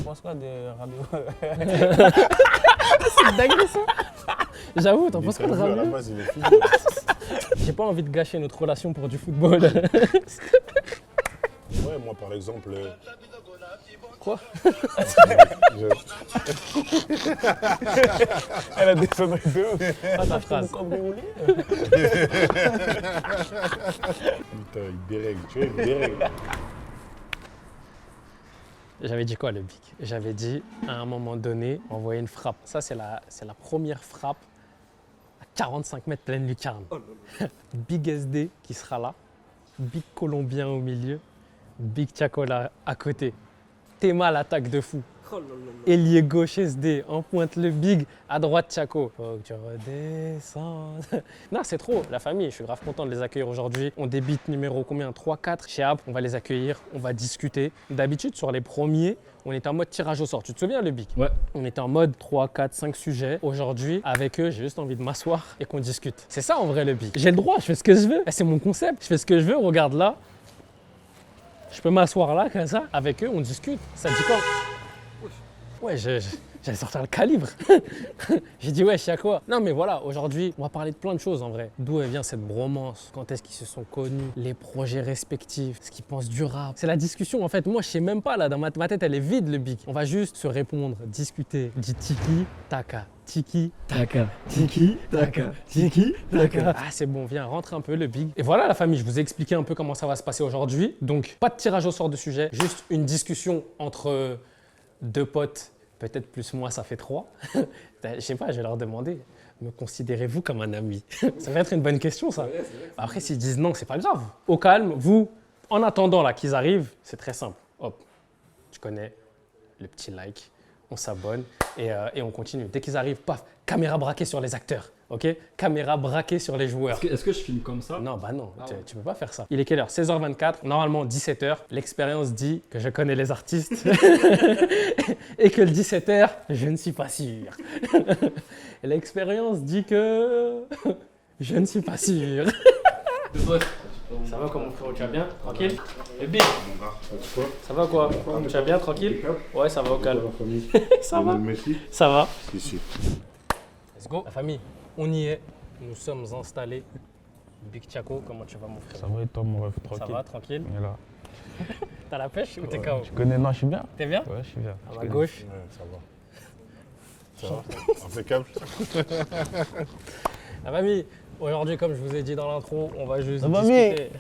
penses quoi de Radio? C'est dingue ça. J'avoue, t'en penses quoi de À la Rabiot? base, il est fini. J'ai pas envie de gâcher notre relation pour du football. Ouais, moi par exemple. Quoi? Elle a des sonneries de ouf. Pas ta phrase. Putain, il dérègle, tu vois, il dérègle. J'avais dit quoi le Big? J'avais dit à un moment donné, envoyer une frappe. Ça c'est la première frappe à 45 mètres pleine lucarne. Big SD qui sera là, Big Colombien au milieu, Big Chacola à côté. Théma l'attaque de fou. Ailier gauche SD, en pointe le Big, à droite Chaco. Faut que tu redescendes. Non, c'est trop, la famille, je suis grave content de les accueillir aujourd'hui. On débite numéro combien? 3, 4 chez App. On va les accueillir, on va discuter. D'habitude, sur les premiers, on était en mode tirage au sort. Tu te souviens le Big? Ouais. On était en mode 3, 4, 5 sujets. Aujourd'hui, avec eux, j'ai juste envie de m'asseoir et qu'on discute. C'est ça en vrai le Big. J'ai le droit, je fais ce que je veux. C'est mon concept, je fais ce que je veux. Regarde là. Je peux m'asseoir là, comme ça, avec eux, on discute. Ça te dit quoi? Ouais, j'allais sortir le calibre. J'ai dit, ouais, je sais à quoi. Non, mais voilà, aujourd'hui, on va parler de plein de choses en vrai. D'où vient cette bromance? Quand est-ce qu'ils se sont connus? Les projets respectifs? Ce qu'ils pensent du rap? C'est la discussion en fait. Moi, je sais même pas là, dans ma tête, elle est vide le Big. On va juste se répondre, discuter. Dit tiki, taka. Tiki, taka. Tiki, taka. Tiki, taka. Ah, c'est bon, viens, rentre un peu le Big. Et voilà la famille, je vous ai expliqué un peu comment ça va se passer aujourd'hui. Donc, pas de tirage au sort de sujet, juste une discussion entre deux potes. Peut-être plus moi, ça fait 3. Je sais pas, je vais leur demander. Me considérez-vous comme un ami? Ça va être une bonne question, ça. Après, s'ils disent non, c'est pas grave. Au calme, vous, en attendant là qu'ils arrivent, c'est très simple. Hop, tu connais le petit like, on s'abonne et on continue. Dès qu'ils arrivent, paf, caméra braquée sur les acteurs. Ok? Caméra braquée sur les joueurs. Est-ce que je filme comme ça? Non, bah non, tu peux pas faire ça. Il est quelle heure? 16h24, normalement 17h. L'expérience dit que je connais les artistes et que le 17h, je ne suis pas sûr. Et l'expérience dit que je ne suis pas sûr. Ça va comment frérot, tu vas bien? Tranquille? Le Big, ça va quoi? Tu vas bien, tranquille? Ouais, ça va au calme. Ça va? Ça va? Ici. Let's go. La famille, on y est. Nous sommes installés. Big Chaco, comment tu vas mon frère? Ça va et toi, mon ref, Ça tranquille? va, tranquille? On est là. T'as la pêche ou t'es KO? Tu connais? Non, je suis bien. T'es bien? Ouais, je suis bien. À ma gauche. Ouais, ça va. Ça va. Impeccable. La famille, aujourd'hui, comme je vous ai dit dans l'intro, on va juste La famille. discuter.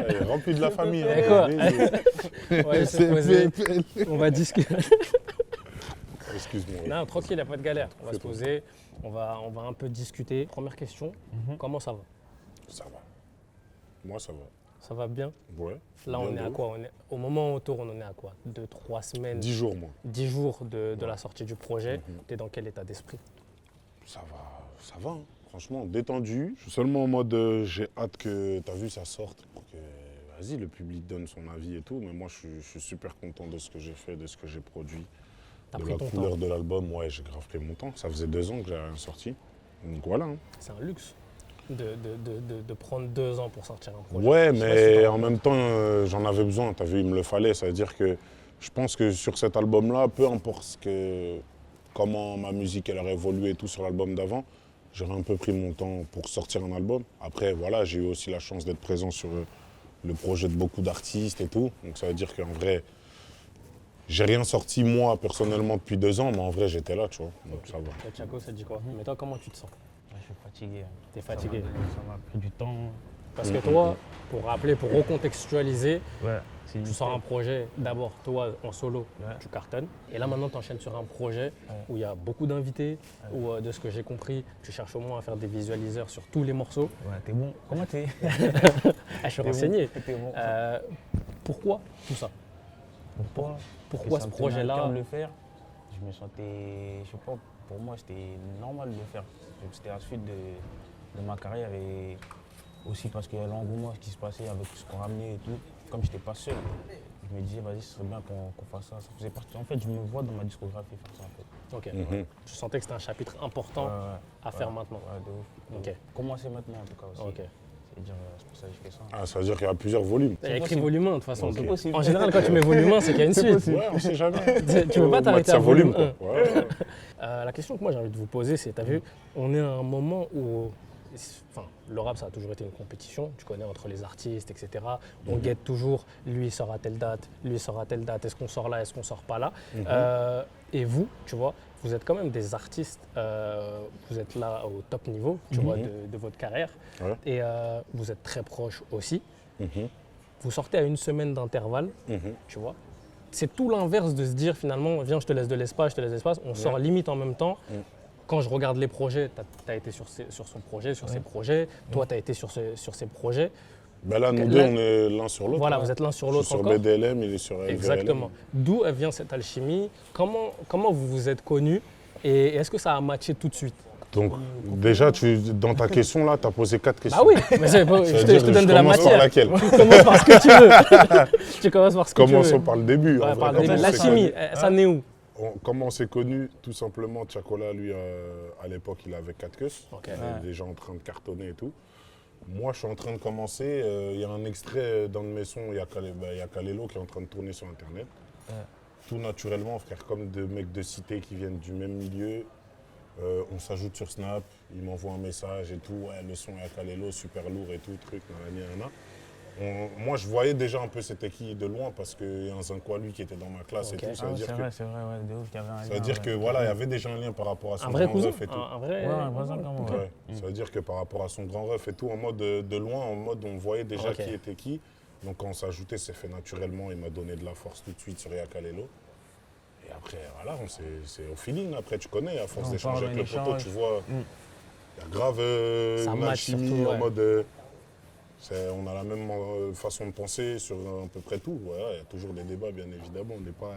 Il est rempli de la famille. Et hein. quoi? Vas-y. On va se poser. On va discuter. Excuse-moi. Non, tranquille, il n'y a pas de galère. On va se poser. On va un peu discuter. Première question, comment ça va? Ça va. Moi, ça va. Ça va bien? Ouais. Là, on est Bien à de quoi? Au moment où on tourne, on est à quoi? 2-3 semaines? 10 jours, moi. 10 jours de la sortie du projet. T'es dans quel état d'esprit? Ça va, hein. Franchement, détendu. Je suis seulement en mode, j'ai hâte que, t'as vu, ça sorte pour que, vas-y, le public donne son avis et tout. Mais moi, je suis super content de ce que j'ai fait, de ce que j'ai produit. T'as De pris la ton couleur temps. de l'album, ouais, j'ai grave pris mon temps. Ça faisait 2 ans que j'avais rien sorti. Donc voilà. Hein. C'est un luxe de prendre 2 ans pour sortir un projet. Ouais, Je sais pas si mais t'en en même temps, j'en avais besoin. T'as vu, il me le fallait. Ça veut dire que je pense que sur cet album-là, peu importe comment ma musique elle aurait évolué et tout sur l'album d'avant, j'aurais un peu pris mon temps pour sortir un album. Après, voilà, j'ai eu aussi la chance d'être présent sur le projet de beaucoup d'artistes et tout. Donc ça veut dire qu'en vrai, j'ai rien sorti moi personnellement depuis 2 ans, mais en vrai, j'étais là, tu vois. Donc ça va. Et Chaco, ça te dit quoi? Mais toi, comment tu te sens? Ouais, je suis fatigué. T'es fatigué? Ça m'a pris du temps. Parce que toi, pour rappeler, pour recontextualiser, Ouais. tu sors un projet, d'abord toi en solo, Ouais. tu cartonnes. Et là maintenant tu enchaînes sur un projet où il y a beaucoup d'invités, où de ce que j'ai compris, tu cherches au moins à faire des visualiseurs sur tous les morceaux. Ouais, t'es bon. Comment t'es? Ah, je suis renseigné. T'es bon. Pourquoi tout ça? Pourquoi ce J'ai senti projet-là? à cœur de le faire. Je me sentais, je sais pas, pour moi c'était normal de le faire. C'était la suite de ma carrière et aussi parce qu'il y a l'engouement qui se passait avec tout ce qu'on ramenait et tout. Comme j'étais pas seul, je me disais vas-y ce serait bien qu'on fasse ça. Ça faisait partie. En fait, je me vois dans ma discographie faire ça en fait. Ok. Mhm. Je sentais que c'était un chapitre important Ouais, à faire maintenant. Ouais, de ouf. Ok. Commencer maintenant en tout cas aussi. Ok. C'est pour ça que je fais ça. Ah, ça veut dire qu'il y a plusieurs volumes. Il y a écrit possible. volume 1 de toute façon. Ok. Donc, Possible. en général, quand tu mets volume 1, c'est qu'il y a une suite. Ouais, on sait jamais. Tu peux pas t'arrêter à Mettre ça volume quoi. 1. Ouais. La question que moi j'ai envie de vous poser, c'est, t'as vu, on est à un moment où, enfin, le rap ça a toujours été une compétition, tu connais, entre les artistes, etc. On guette toujours, lui il sort à telle date, lui il sort à telle date, est-ce qu'on sort là, est-ce qu'on sort pas là. Et vous, tu vois, vous êtes quand même des artistes, vous êtes là au top niveau, tu vois, de votre carrière. Ouais. Et vous êtes très proches aussi. Mhm. Vous sortez à une semaine d'intervalle, tu vois. C'est tout l'inverse de se dire finalement, viens, je te laisse de l'espace, je te laisse de l'espace. On sort limite en même temps. Quand je regarde les projets, tu as été sur son projet, sur ses projets. Toi, tu as été sur ses projets. Ben là, nous Là- deux, on est l'un sur l'autre. Voilà, hein. vous êtes l'un sur Je suis l'autre sur encore. BDLM, il est sur LVLM. Exactement. D'où vient cette alchimie? Comment vous vous êtes connus? Et est-ce que ça a matché tout de suite? Donc, déjà, dans ta question, là, tu as posé 4 questions. Bah oui, mais je te donne de la commence par matière. laquelle Tu commences par ce que tu veux. Tu commences par ce que tu veux. Commençons par le début. Ouais, En par vrai, le début. comment on s'est L'alchimie, connus ça naît où? Comment on s'est connus? Tout simplement, Tchakola, lui, à l'époque, il avait 4 queues. Ok. Il était déjà en train de cartonner et tout. Moi, je suis en train de commencer. Il y a un extrait d'un de mes sons, il y a Kalelo qui est en train de tourner sur Internet. Tout naturellement, frère, comme deux mecs de cité qui viennent du même milieu. On s'ajoute sur Snap, il m'envoie un message et tout. Ouais, le son est à Kalelo, super lourd et tout, truc, nanana. Moi, je voyais déjà un peu c'était qui de loin parce qu'il y a un Zinco à lui qui était dans ma classe Ok. et tout. Ça Ah veut ouais, dire c'est que, vrai, ouais, de ouf, qu'il y avait un ça lien, veut dire ouais. que voilà, il y avait déjà un lien par rapport à son Un vrai grand cousin? ref et tout. Un vrai. Ouais, un vrai Zinco, ouais. Ouais. Ça veut dire que par rapport à son grand ref et tout, en mode de loin, en mode on voyait déjà Ok. qui était qui. Donc quand on s'est ajouté, c'est fait naturellement. Il m'a donné de la force tout de suite sur Yakalelo. Et après, voilà, c'est au feeling. Après, tu connais, à force On d'échanger parle, avec le on poteau, échange. tu vois, il y a grave Ça une match alchimie surtout, ouais. en mode. On a la même façon de penser sur à peu près tout. Voilà, il y a toujours des débats, bien évidemment. On n'est pas.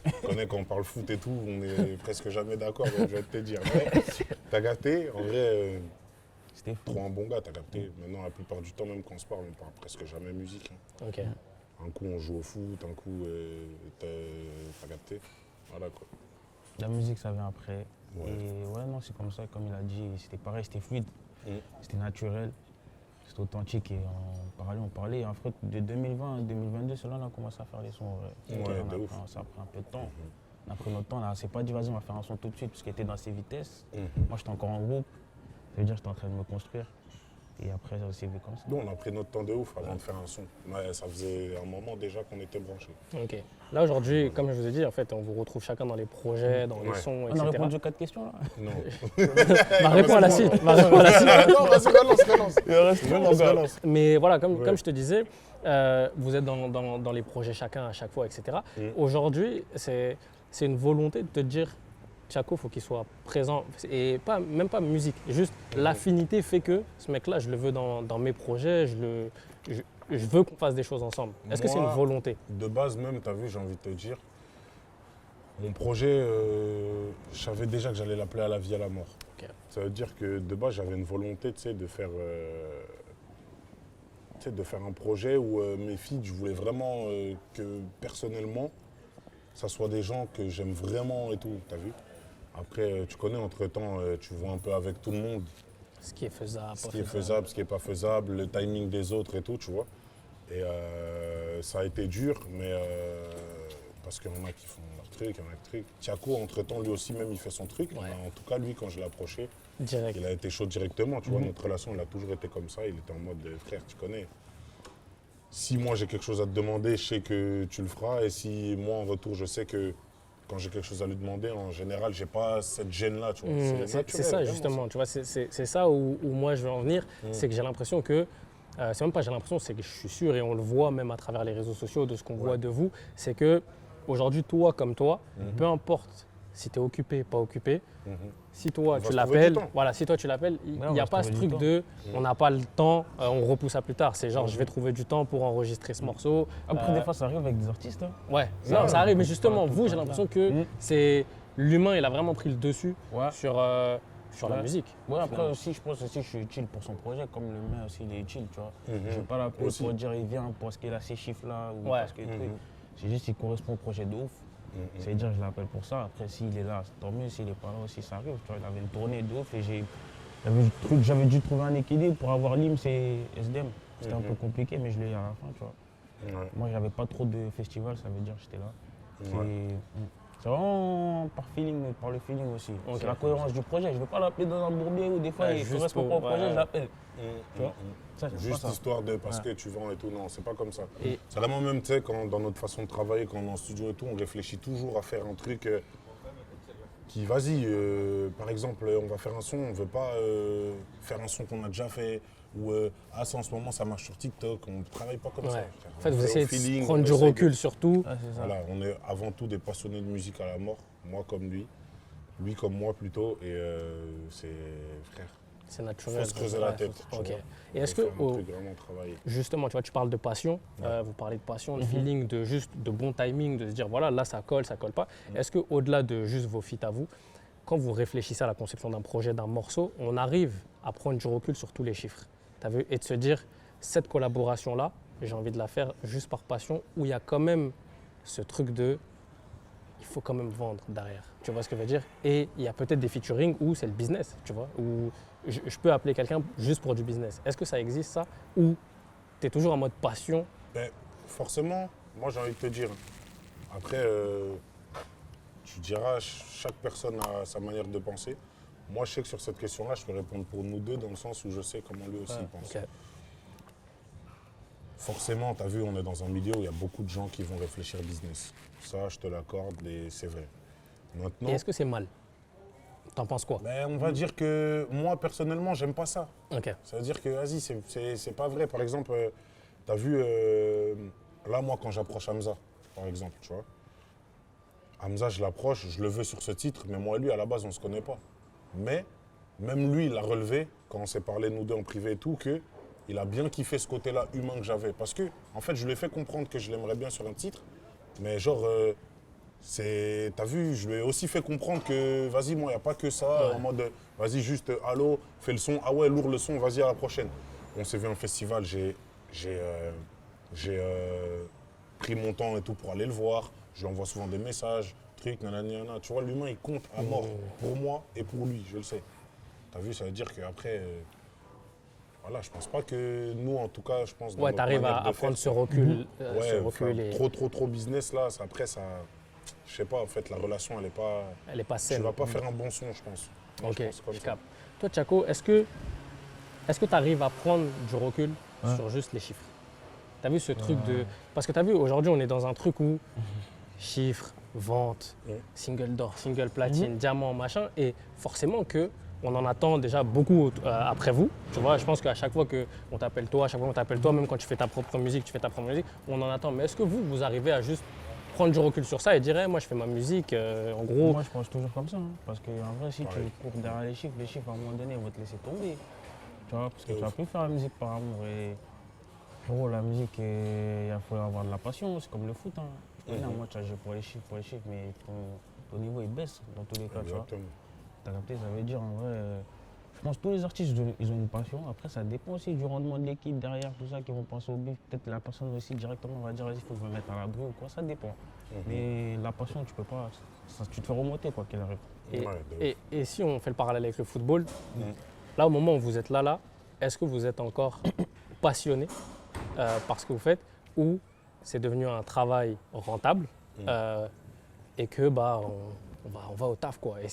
Tu connais, quand on parle foot et tout, on est presque jamais d'accord, je vais te dire. Mais t'as capté, en vrai. C'était fou. Trop un bon gars, t'as capté. Maintenant, la plupart du temps, même quand on se parle, on parle presque jamais musique. Hein. Ok. Un coup, on joue au foot, un coup, t'as capté. Voilà quoi. La musique, ça vient après. Ouais. Et ouais, non, c'est comme ça, comme il a dit, c'était pareil, c'était fluide, c'était naturel, c'était authentique. Et on parlait. En fait, de 2020 à 2022, c'est là qu'on a commencé à faire les sons. Ouais, de ouf. Ça a pris un peu de temps. On a pris notre temps, là, c'est pas dit, vas-y, on va faire un son tout de suite, parce qu'il était dans ses vitesses. Moi, j'étais encore en groupe, ça veut dire que j'étais en train de me construire. Et après, ça s'est vu comme ça. Nous, on a pris notre temps de ouf avant de faire un son. Ouais, ça faisait un moment déjà qu'on était branchés. Ok. Là aujourd'hui, comme je vous ai dit, en fait, on vous retrouve chacun dans les projets, dans les Ouais. sons, On a etc. répondu aux 4 questions là. Non. Bah, réponds à la suite. Bah, réponds à la suite. Non, vas-y, relance. Mais voilà, comme Ouais. je te disais, vous êtes dans les projets chacun à chaque fois, etc. Aujourd'hui, c'est une volonté de te dire, Tchako, il faut qu'il soit présent. Et même pas musique, juste l'affinité fait que ce mec-là, je le veux dans mes projets, je veux qu'on fasse des choses ensemble. Est-ce que c'est une Moi, volonté? De base même, t'as vu, j'ai envie de te dire, mon projet, je savais déjà que j'allais l'appeler à la vie, à la mort. Ok. Ça veut dire que de base, j'avais une volonté, tu sais, de faire un projet où mes filles, je voulais vraiment que personnellement, ça soit des gens que j'aime vraiment et tout, t'as vu. Après, tu connais, entre-temps, tu vois un peu avec tout le monde Ce qui est faisable, ce pas qui est faisable, ce qui n'est pas faisable, le timing des autres et tout, tu vois. Et ça a été dur, mais parce qu'il y en a qui font leur truc, il y en a qui truc. Tchako, entre-temps, lui aussi, même, il fait son truc. Ouais. En tout cas, lui, quand je l'ai approché, Direct. il a été chaud directement, tu vois. Notre relation, elle a toujours été comme ça. Il était en mode, frère, tu connais. Si moi, j'ai quelque chose à te demander, je sais que tu le feras. Et si moi, en retour, je sais que quand j'ai quelque chose à lui demander, en général, j'ai pas cette gêne-là, tu vois. C'est naturel, ça vraiment, justement, tu vois, c'est ça où moi je veux en venir, c'est que j'ai l'impression que, c'est même pas j'ai l'impression, c'est que je suis sûr et on le voit même à travers les réseaux sociaux de ce qu'on voit de vous, c'est que aujourd'hui toi comme toi, peu importe si tu es occupé, pas occupé, si toi On va tu se trouver l'appelles, du temps. voilà, si toi tu l'appelles, il Ouais, on n'y a va se pas ce trouver du truc temps. de on n'a pas le temps, on repousse à plus tard, c'est genre je vais trouver du temps pour enregistrer ce morceau. Après, des fois, ça arrive avec des artistes. Hein. Ouais, Ça, non, ça arrive, mais on peut justement, pas vous, tout j'ai faire. l'impression que c'est l'humain, il a vraiment pris le dessus Ouais. sur la Ouais. musique. Ouais, après aussi, je pense aussi que je suis utile pour son projet, comme le mien aussi, il est utile, tu vois. Je ne vais pas l'appeler Aussi. pour dire il vient parce qu'il a ces chiffres-là ou Ouais. parce que truc. C'est juste qu'il correspond au projet de ouf. C'est-à-dire je l'appelle pour ça. Après, s'il est là, tant mieux. S'il n'est pas là aussi, ça arrive. Tu vois, il avait une tournée de ouf et j'ai J'avais dû trouver un équilibre pour avoir l'IMS et SDM. C'était un peu compliqué, mais je l'ai eu à la fin, tu vois. Ouais. Moi, j'avais pas trop de festivals, ça veut dire que j'étais là. Ouais. C'est vraiment par feeling, par le feeling aussi. Ok. C'est la cohérence du projet. Je ne veux pas l'appeler dans un bourbier où des fois il ne correspond pas au projet, je l'appelle. Tu vois ça, j'aime Juste pas ça. histoire de parce que tu vends et tout, non, c'est pas comme ça. Et- C'est vraiment même, tu sais, dans notre façon de travailler, quand on est en studio et tout, on réfléchit toujours à faire un truc qui, vas-y, par exemple, on va faire un son, on veut pas faire un son qu'on a déjà fait, ou ça en ce moment ça marche sur TikTok, on ne travaille pas comme ça. Ouais. frère. En fait, On vous fait au essayez feeling, de on prendre du essaye recul surtout. Ah, c'est ça. Voilà, on est avant tout des passionnés de musique à la mort, moi comme lui comme moi plutôt, et c'est frère. C'est naturel. Faut se creuser la tête. tu Ok. vois. Et est-ce Faut que, faire un truc vraiment travailler. justement, tu vois, tu parles de passion, vous parlez de passion, de feeling, de juste de bon timing, de se dire voilà, là ça colle pas. Est-ce que au-delà de juste vos feats à vous, quand vous réfléchissez à la conception d'un projet, d'un morceau, on arrive à prendre du recul sur tous les chiffres, t'as vu, et de se dire cette collaboration-là, j'ai envie de la faire juste par passion, où il y a quand même ce truc de il faut quand même vendre derrière. Tu vois ce que je veux dire? Et il y a peut-être des featuring où c'est le business, tu vois, où je peux appeler quelqu'un juste pour du business. Est-ce que ça existe ça? Ou tu es toujours en mode passion? Ben, forcément, moi j'ai envie de te dire, après, tu diras, chaque personne a sa manière de penser. Moi, je sais que sur cette question-là, je peux répondre pour nous deux, dans le sens où je sais comment lui aussi pense. Ok. Forcément, tu as vu, on est dans un milieu où il y a beaucoup de gens qui vont réfléchir business. Ça, je te l'accorde et c'est vrai. Maintenant, Et est-ce que c'est mal? T'en penses quoi? ben, on va dire que moi, personnellement, j'aime pas ça. Ok. Ça veut dire que, vas-y, c'est pas vrai. Par exemple, tu as vu, là, moi, quand j'approche Hamza, par exemple, tu vois. Hamza, je l'approche, je le veux sur ce titre, mais moi et lui, à la base, on se connaît pas. Mais, même lui, il a relevé, quand on s'est parlé, nous deux, en privé et tout, que il a bien kiffé ce côté-là humain que j'avais. Parce que, en fait, je lui ai fait comprendre que je l'aimerais bien sur un titre, mais genre, t'as vu, je lui ai aussi fait comprendre que, vas-y, moi, il n'y a pas que ça, en mode, vas-y, juste, allô, fais le son, ah ouais, lourd le son, vas-y, à la prochaine. On s'est vu en festival, j'ai pris mon temps et tout pour aller le voir, je lui envoie souvent des messages, trucs, nanana, nanana. Tu vois, l'humain, il compte à mort, pour moi et pour lui, je le sais. T'as vu, ça veut dire qu'après, voilà, je pense pas que nous, en tout cas, je pense dans Ouais, notre t'arrives manière à de prendre faire, ce recul. ouais, ce recul enfin, trop business là, après ça, je sais pas, en fait, la relation elle est pas, elle est pas tu saine. vas pas faire un bon son, je pense. Moi, Ok, je pense comme je ça. capte. Toi, Tchako, est-ce que tu arrives à prendre du recul sur juste les chiffres? Tu as vu ce truc de... Parce que tu as vu, aujourd'hui, on est dans un truc où chiffres, ventes, single d'or, single platine, diamant, machin, et forcément que on en attend déjà beaucoup après vous. Tu vois, je pense qu'à chaque fois qu'on t'appelle toi, à chaque fois qu'on t'appelle toi, même quand tu fais ta propre musique, on en attend. Mais est-ce que vous arrivez à juste prendre du recul sur ça et dire, eh, moi je fais ma musique, en gros... Moi, je pense toujours comme ça. Hein, parce qu'en vrai, si tu cours derrière les chiffres, à un moment donné, ils vont te laisser tomber. Tu vois, parce que tu vas plus faire la musique par amour. Et frérot, la musique, il faut avoir de la passion. C'est comme le foot. Hein. Moi, tu as joué pour les chiffres, mais ton niveau, il baisse dans tous les cas. Tu vois. Exactement. T'as capté, ça veut dire, en vrai, je pense que tous les artistes, ils ont une passion. Après, ça dépend aussi du rendement de l'équipe derrière, tout ça, qui vont penser au bif. Peut-être la personne aussi directement va dire, vas-y, il faut que je me mette à l'abri ou quoi, ça dépend. Mais la passion, tu peux pas, tu te fais remonter quoi qu'il arrive. Et, Ouais, de ouf. et si on fait le parallèle avec le football, là au moment où vous êtes là, est-ce que vous êtes encore passionné par ce que vous faites ou c'est devenu un travail rentable et que bah, on va au taf quoi. Et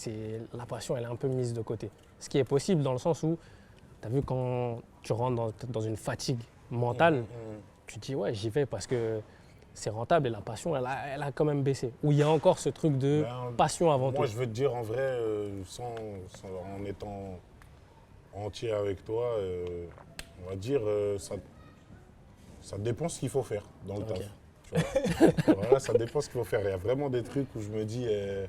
la passion elle est un peu mise de côté. Ce qui est possible dans le sens où, tu as vu quand tu rentres dans une fatigue mentale, tu te dis ouais j'y vais parce que c'est rentable et la passion, elle a quand même baissé. Ou il y a encore ce truc de passion avant tout. Moi, je veux te dire en vrai, en étant entier avec toi, on va dire, ça dépend ce qu'il faut faire dans le taf. Tu vois. Voilà, ça dépend ce qu'il faut faire. Il y a vraiment des trucs où je me dis, il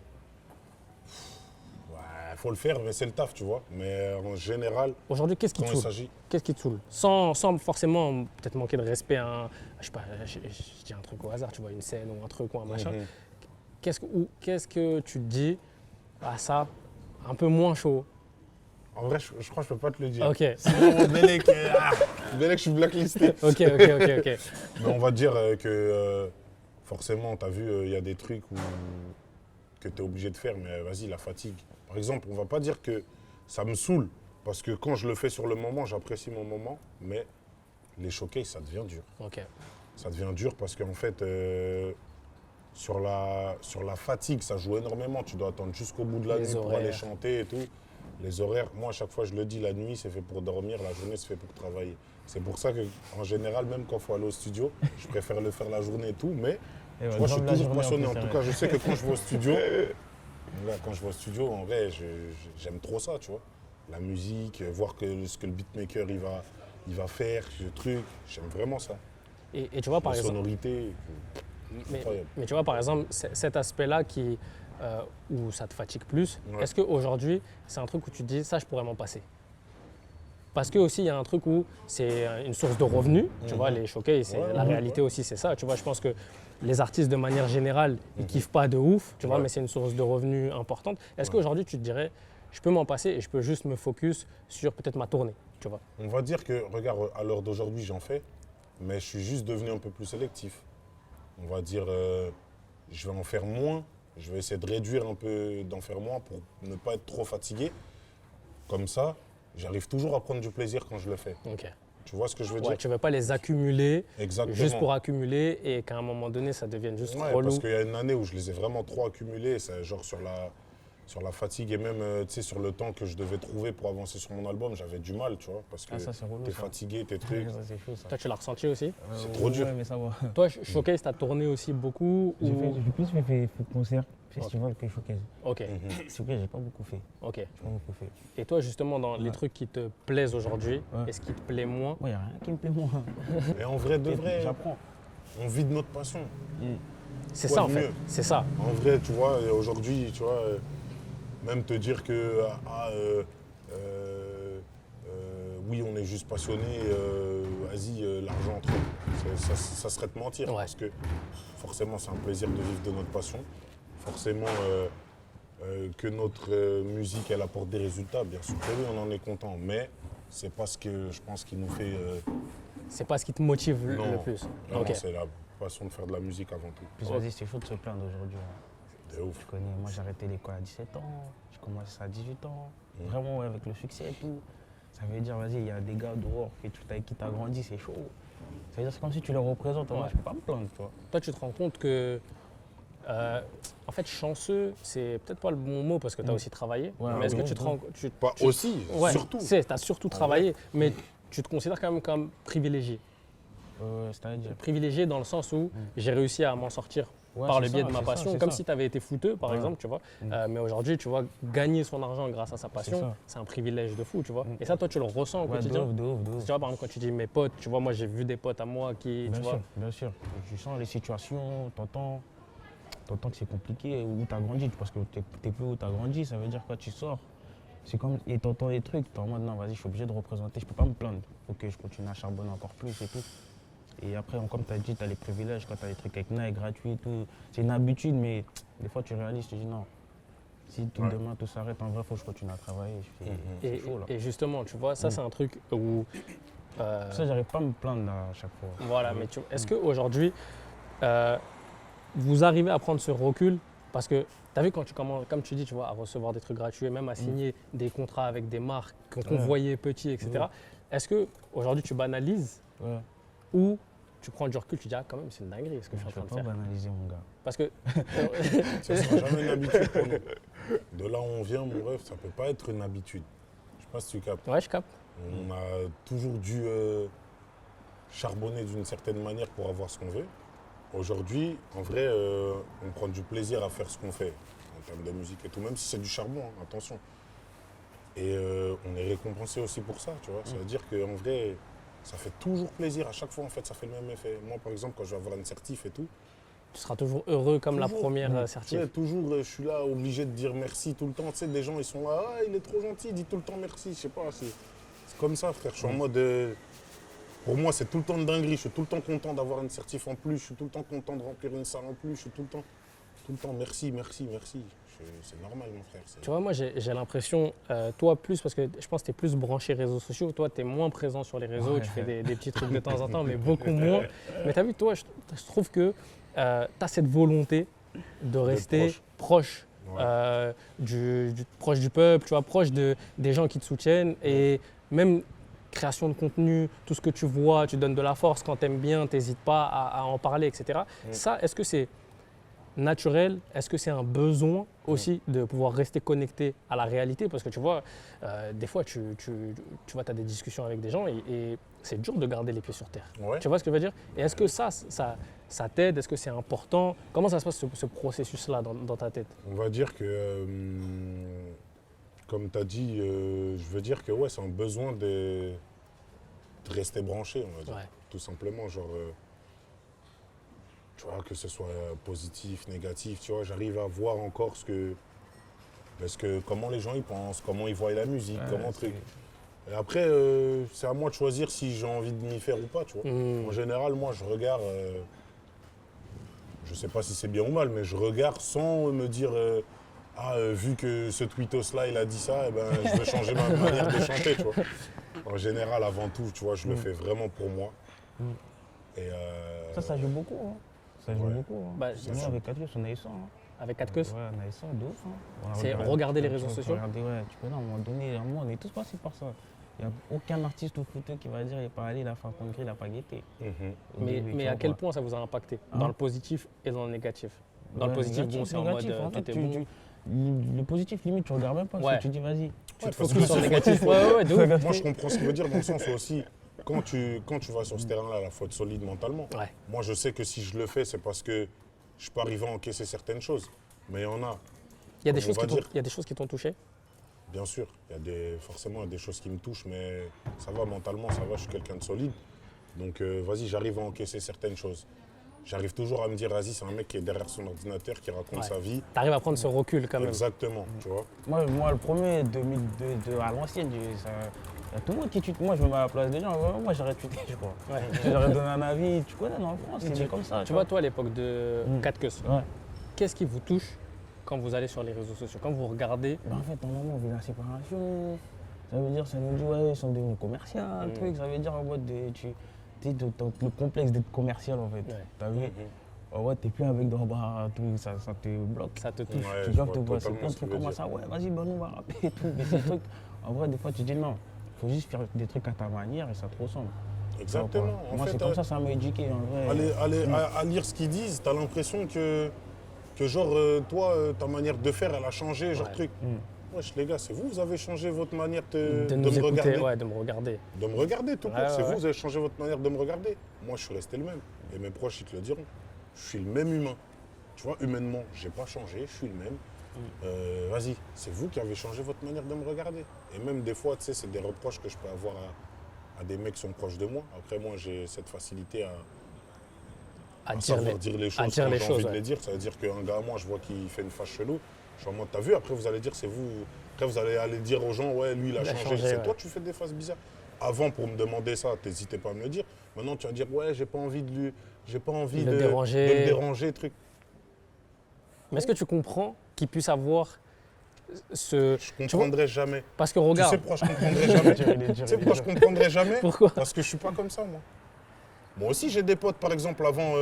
faut le faire, mais c'est le taf, tu vois. Mais en général, aujourd'hui, qu'est-ce qui te quand il saoule? s'agit... Qu'est-ce qui te saoule? Sans forcément peut-être manquer de respect à je sais pas, je dis un truc au hasard, tu vois, une scène ou un truc ou un machin. Qu'est-ce que tu te dis à ça, un peu moins chaud? En vrai, je crois que je peux pas te le dire. Ok. Sinon, Bélec, je suis blacklisté. Ok. Mais on va dire que forcément, tu as vu, il y a des trucs que tu es obligé de faire, mais vas-y, la fatigue. Par exemple, on va pas dire que ça me saoule Parce que quand je le fais sur le moment, j'apprécie mon moment, mais les showcases, ça devient dur. Ok. Ça devient dur parce qu'en fait, sur la fatigue, ça joue énormément. Tu dois attendre jusqu'au bout de la Les nuit pour horaires. aller chanter et tout. Les horaires, moi, à chaque fois, je le dis, la nuit, c'est fait pour dormir, la journée, c'est fait pour travailler. C'est pour ça qu'en général, même quand il faut aller au studio, je préfère le faire la journée et tout, mais Et tu vois, je suis grave la toujours journée, passionné. on En tout préfère. cas, je sais que quand je vais au studio, là, quand je vais au studio, en vrai, j'aime trop ça, tu vois. La musique, voir ce que le beatmaker il va faire, ce truc, j'aime vraiment ça. Et tu vois, par La exemple, sonorité, mais, incroyable. mais tu vois, par exemple, cet aspect-là où ça te fatigue plus, Ouais. est-ce qu'aujourd'hui, c'est un truc où tu te dis, ça, je pourrais m'en passer? Parce que aussi, il y a un truc où c'est une source de revenus, tu vois, les showcases, Ouais, la ouais, réalité aussi, c'est ça. Tu vois, je pense que les artistes, de manière générale, ils kiffent pas de ouf, tu vois, Ouais. mais c'est une source de revenus importante. Est-ce qu'aujourd'hui, tu te dirais, je peux m'en passer et je peux juste me focus sur peut-être ma tournée, tu vois? On va dire que, regarde, à l'heure d'aujourd'hui, j'en fais, mais je suis juste devenu un peu plus sélectif. On va dire, je vais en faire moins, je vais essayer de réduire un peu, d'en faire moins pour ne pas être trop fatigué. Comme ça, j'arrive toujours à prendre du plaisir quand je le fais. Ok. Tu vois ce que je veux Ouais, dire? tu veux pas les accumuler Exactement. juste pour accumuler et qu'à un moment donné, ça devienne juste Ouais, relou. parce qu'il y a une année où je les ai vraiment trop accumulés, c'est genre sur la fatigue et même tu sais, sur le temps que je devais trouver pour avancer sur mon album, j'avais du mal, tu vois, parce que Ah, ça, c'est relou, t'es ça. fatigué, t'es trucs. Ça, c'est chaud, ça. Toi, tu l'as ressenti aussi? C'est trop dur. Ouais, mais ça va. Toi, Showcase, t'as tourné aussi beaucoup J'ai ou... plus fait concert, festival que showcase. Ok, Showcase, j'ai pas beaucoup fait. ok. J'ai pas beaucoup fait. Et toi, justement, dans les trucs qui te plaisent aujourd'hui, Ouais. et ce qui te plaît moins, Moi, y a rien qui me plaît, moi. Mais en vrai, de vrai, J'apprends. on vit de notre passion. c'est Quoi ça en de fait, mieux c'est ça. En vrai, tu vois, aujourd'hui, tu vois, même te dire que oui, on est juste passionné, vas-y, l'argent trop. Ça serait te mentir Ouais. parce que forcément, c'est un plaisir de vivre de notre passion. Forcément, que notre musique, elle apporte des résultats, bien sûr que oui, on en est content, mais c'est pas ce que je pense qui nous fait. C'est pas ce qui te motive le Non, plus. vraiment, Ok. c'est la passion de faire de la musique avant tout. Puis vas-y, c'est chaud de se plaindre aujourd'hui. Hein. De ouf. Tu connais, moi j'ai arrêté l'école à 17 ans, j'ai commencé à 18 ans. Vraiment, ouais, avec le succès et tout. Ça veut dire, vas-y, il y a des gars dehors avec qui t'as grandi, c'est chaud. Ça veut dire, c'est comme si tu les représentes. Moi, Ouais. je peux pas me plaindre, tu vois. Toi, tu te rends compte que, en fait, chanceux, c'est peut-être pas le bon mot parce que tu as aussi travaillé. Ouais, mais est-ce que ouais, tu te ouais. rends Pas aussi, Ouais, surtout. tu as surtout travaillé, mais tu te considères quand même comme privilégié. C'est-à-dire. Privilégié dans le sens où j'ai réussi à m'en sortir Ouais, par c'est le biais ça, de ma c'est passion, ça, comme c'est si ça. tu avais été footeux, par Ouais. exemple, tu vois. Mais aujourd'hui, tu vois, gagner son argent grâce à sa passion, ça. c'est un privilège de fou, tu vois. Et ça, toi, tu le ressens au Ouais, de quotidien. ouf, de ouf, de ouf. Tu vois, par exemple, quand tu dis mes potes, tu vois, moi, j'ai vu des potes à moi qui, Bien tu vois, sûr, bien sûr. Tu sens les situations, t'entends que c'est compliqué, où tu as grandi, parce que t'es plus où tu as grandi, ça veut dire quoi, tu sors. C'est comme, et t'entends des trucs, t'es en mode non, vas-y, je suis obligé de représenter, je peux pas me plaindre, faut que je continue à charbonner encore plus et tout. Et après, comme tu as dit, tu as les privilèges, quand tu as des trucs avec Nike gratuits et tout. C'est une habitude, mais des fois tu réalises, tu dis non. Si demain tout s'arrête, en vrai, il faut que je continue à travailler. C'est chaud là. et justement, tu vois, ça, c'est un truc où. Ça, j'arrive pas à me plaindre là, à chaque fois. Voilà, mais est-ce qu'aujourd'hui, vous arrivez à prendre ce recul? Parce que tu as vu quand tu commences, comme tu dis, tu vois, à recevoir des trucs gratuits, même à signer des contrats avec des marques qu'on voyait petits, etc. Est-ce qu'aujourd'hui, tu banalises Ouais. ou tu prends du recul, tu dis, ah, quand même, c'est une dinguerie ce que je suis en Je train peux de pas faire? banaliser, mon gars. Parce que. Ça ne sera jamais une habitude pour nous. De là où on vient, mon rêve, ça ne peut pas être une habitude. Je ne sais pas si tu captes. Ouais, je capte. On a toujours dû charbonner d'une certaine manière pour avoir ce qu'on veut. Aujourd'hui, en vrai, on prend du plaisir à faire ce qu'on fait, en termes de musique et tout, même si c'est du charbon, hein, attention. Et on est récompensé aussi pour ça, tu vois. Ça veut dire qu'en vrai, ça fait toujours plaisir. À chaque fois, en fait, ça fait le même effet. Moi, par exemple, quand je vais avoir une certif et tout, Tu seras toujours heureux comme la toujours, première tu certif. sais, toujours, je suis là obligé de dire merci tout le temps. Tu sais, des gens, ils sont là, ah, il est trop gentil, il dit tout le temps merci. Je sais pas, c'est comme ça, frère. Je suis en mode. Pour moi, c'est tout le temps de dinguerie. Je suis tout le temps content d'avoir une certif en plus. Je suis tout le temps content de remplir une salle en plus. Je suis tout le temps merci, merci, merci. C'est normal, mon frère. Tu vois, moi, j'ai l'impression, toi plus, parce que je pense que tu es plus branché réseaux sociaux. Toi, tu es moins présent sur les réseaux. Ouais. Tu fais des petits trucs de temps en temps, mais beaucoup moins. Mais tu as vu, toi, je trouve que tu as cette volonté de rester proche proche du peuple, tu vois, proche des gens qui te soutiennent. Et même création de contenu, tout ce que tu vois, tu donnes de la force quand tu aimes bien, tu n'hésites pas à en parler, etc. Ça, est-ce que c'est naturel? Est-ce que c'est un besoin aussi de pouvoir rester connecté à la réalité? Parce que tu vois, des fois, tu vois, tu as des discussions avec des gens et c'est dur de garder les pieds sur terre. Ouais. Tu vois ce que je veux dire? Et est-ce que ça t'aide? Est-ce que c'est important? Comment ça se passe ce processus-là dans ta tête? On va dire que, comme tu as dit, je veux dire que ouais, c'est un besoin de rester branché, on va dire. Ouais. Tout simplement, genre, tu vois, que ce soit positif, négatif, tu vois, j'arrive à voir encore comment les gens y pensent, comment ils voient la musique, comment truc. Et après, c'est à moi de choisir si j'ai envie de m'y faire ou pas, tu vois. En général, moi, je regarde, je sais pas si c'est bien ou mal, mais je regarde sans me dire, vu que ce tweetos-là, il a dit ça, eh ben, je vais changer ma manière de chanter, tu vois. En général, avant tout, tu vois, je le fais vraiment pour moi. Et Ça joue beaucoup. Hein. Ça joue Ouais. beaucoup. Hein. Bah, Moi, avec Katius, on a eu ça. Hein. Avec 4 queues, Ouais, on a eu ça de ouf. Hein. On a c'est regarder les réseaux sociaux. Regarder, ouais, tu peux, à un moment donné, on est tous passés par ça. Il n'y a aucun artiste ou footeur qui va dire il n'est pas allé, il a fait un congrès, il n'a pas guetté. Au début, tu Mais vois, à quel quoi. point ça vous a impacté? Hein? Dans le positif et dans le négatif? Dans le Ouais, positif, négatif, bon, c'est en négatif, mode fait, tout est bon. le positif, limite, tu regardes même pas. Ouais. Tu dis vas-y. Tu te parce focuses que sur le c'est- négatif. Ouais, de ouf. moi, je comprends ce qu'il veut dire dans le sens où aussi, quand tu vas sur ce terrain-là, il faut être solide mentalement. Ouais. Moi, je sais que si je le fais, c'est parce que je peux arriver à encaisser certaines choses. Mais il y en a, Il y a des on choses va qui t'ont- dire. il y a des choses qui t'ont touché? bien sûr. Forcément, il y a des choses qui me touchent, mais ça va, mentalement, ça va, je suis quelqu'un de solide. Donc, vas-y, j'arrive à encaisser certaines choses. J'arrive toujours à me dire, vas-y, c'est un mec qui est derrière son ordinateur, qui raconte Ouais. sa vie. Tu arrives à prendre ce recul quand même. Exactement, tu vois. Moi, le premier, 2002, à l'ancienne, il y a tout le monde qui tue. Moi, je me mets à la place des gens. Moi, j'aurais tué, je crois. Ouais. J'aurais donné un avis. Tu connais, dans la France, c'est comme ça. Tu vois, toi, à l'époque de 4 queues, Ouais. qu'est-ce qui vous touche quand vous allez sur les réseaux sociaux? Quand vous regardez, En fait, à un moment, on vit la séparation. Ça veut dire, ça nous dit, ouais, ils sont devenus commerciaux, truc. Ça veut dire, en mode, le complexe d'être commercial, en fait. Ouais. T'as vu? Ouais, t'es plus avec Dorba, tout, ça te bloque. ça te touche. Ouais, Tu je vois, vois c'est totalement plein de ce qu'il trucs veut comme dire. ça, ouais, vas-y, ben, on va rapper et tout. Mais ces trucs, en vrai, des fois, tu dis non, faut juste faire des trucs à ta manière et ça te ressemble. Exactement. En Moi, fait, c'est comme ça m'a éduqué, en vrai. à lire ce qu'ils disent, t'as l'impression que genre, toi, ta manière de faire, elle a changé, genre Ouais. truc. Wesh, les gars, c'est vous avez changé votre manière de nous me écouter, regarder. ouais, de me regarder. De me regarder, tout court. Ouais, C'est ouais, vous, ouais. vous avez changé votre manière de me regarder. Moi, je suis resté le même. Et mes proches, ils te le diront. Je suis le même humain. Tu vois, humainement, j'ai pas changé, je suis le même. Vas-y, c'est vous qui avez changé votre manière de me regarder. Et même des fois, tu sais, c'est des reproches que je peux avoir à des mecs qui sont proches de moi. Après, moi, j'ai cette facilité à savoir dire les choses quand j'ai envie de ouais. les dire. Ça veut dire qu'un gars à moi, je vois qu'il fait une face chelou. Je suis en mode, t'as vu, après vous allez dire, c'est vous. Après vous allez aller dire aux gens, ouais, lui il a changé. C'est ouais. toi, tu fais des faces bizarres. Avant, pour me demander ça, t'hésitais pas à me le dire. Maintenant, tu vas dire, ouais, j'ai pas envie de lui, j'ai pas envie De de le le déranger, truc. Mais est-ce que tu comprends qu'il puisse avoir ce. Je comprendrai jamais. Parce que Tu regarde. sais pourquoi je comprendrai jamais Tu sais pourquoi je comprendrai jamais Pourquoi? Parce que je suis pas comme ça, moi. Moi aussi, j'ai des potes, par exemple, avant,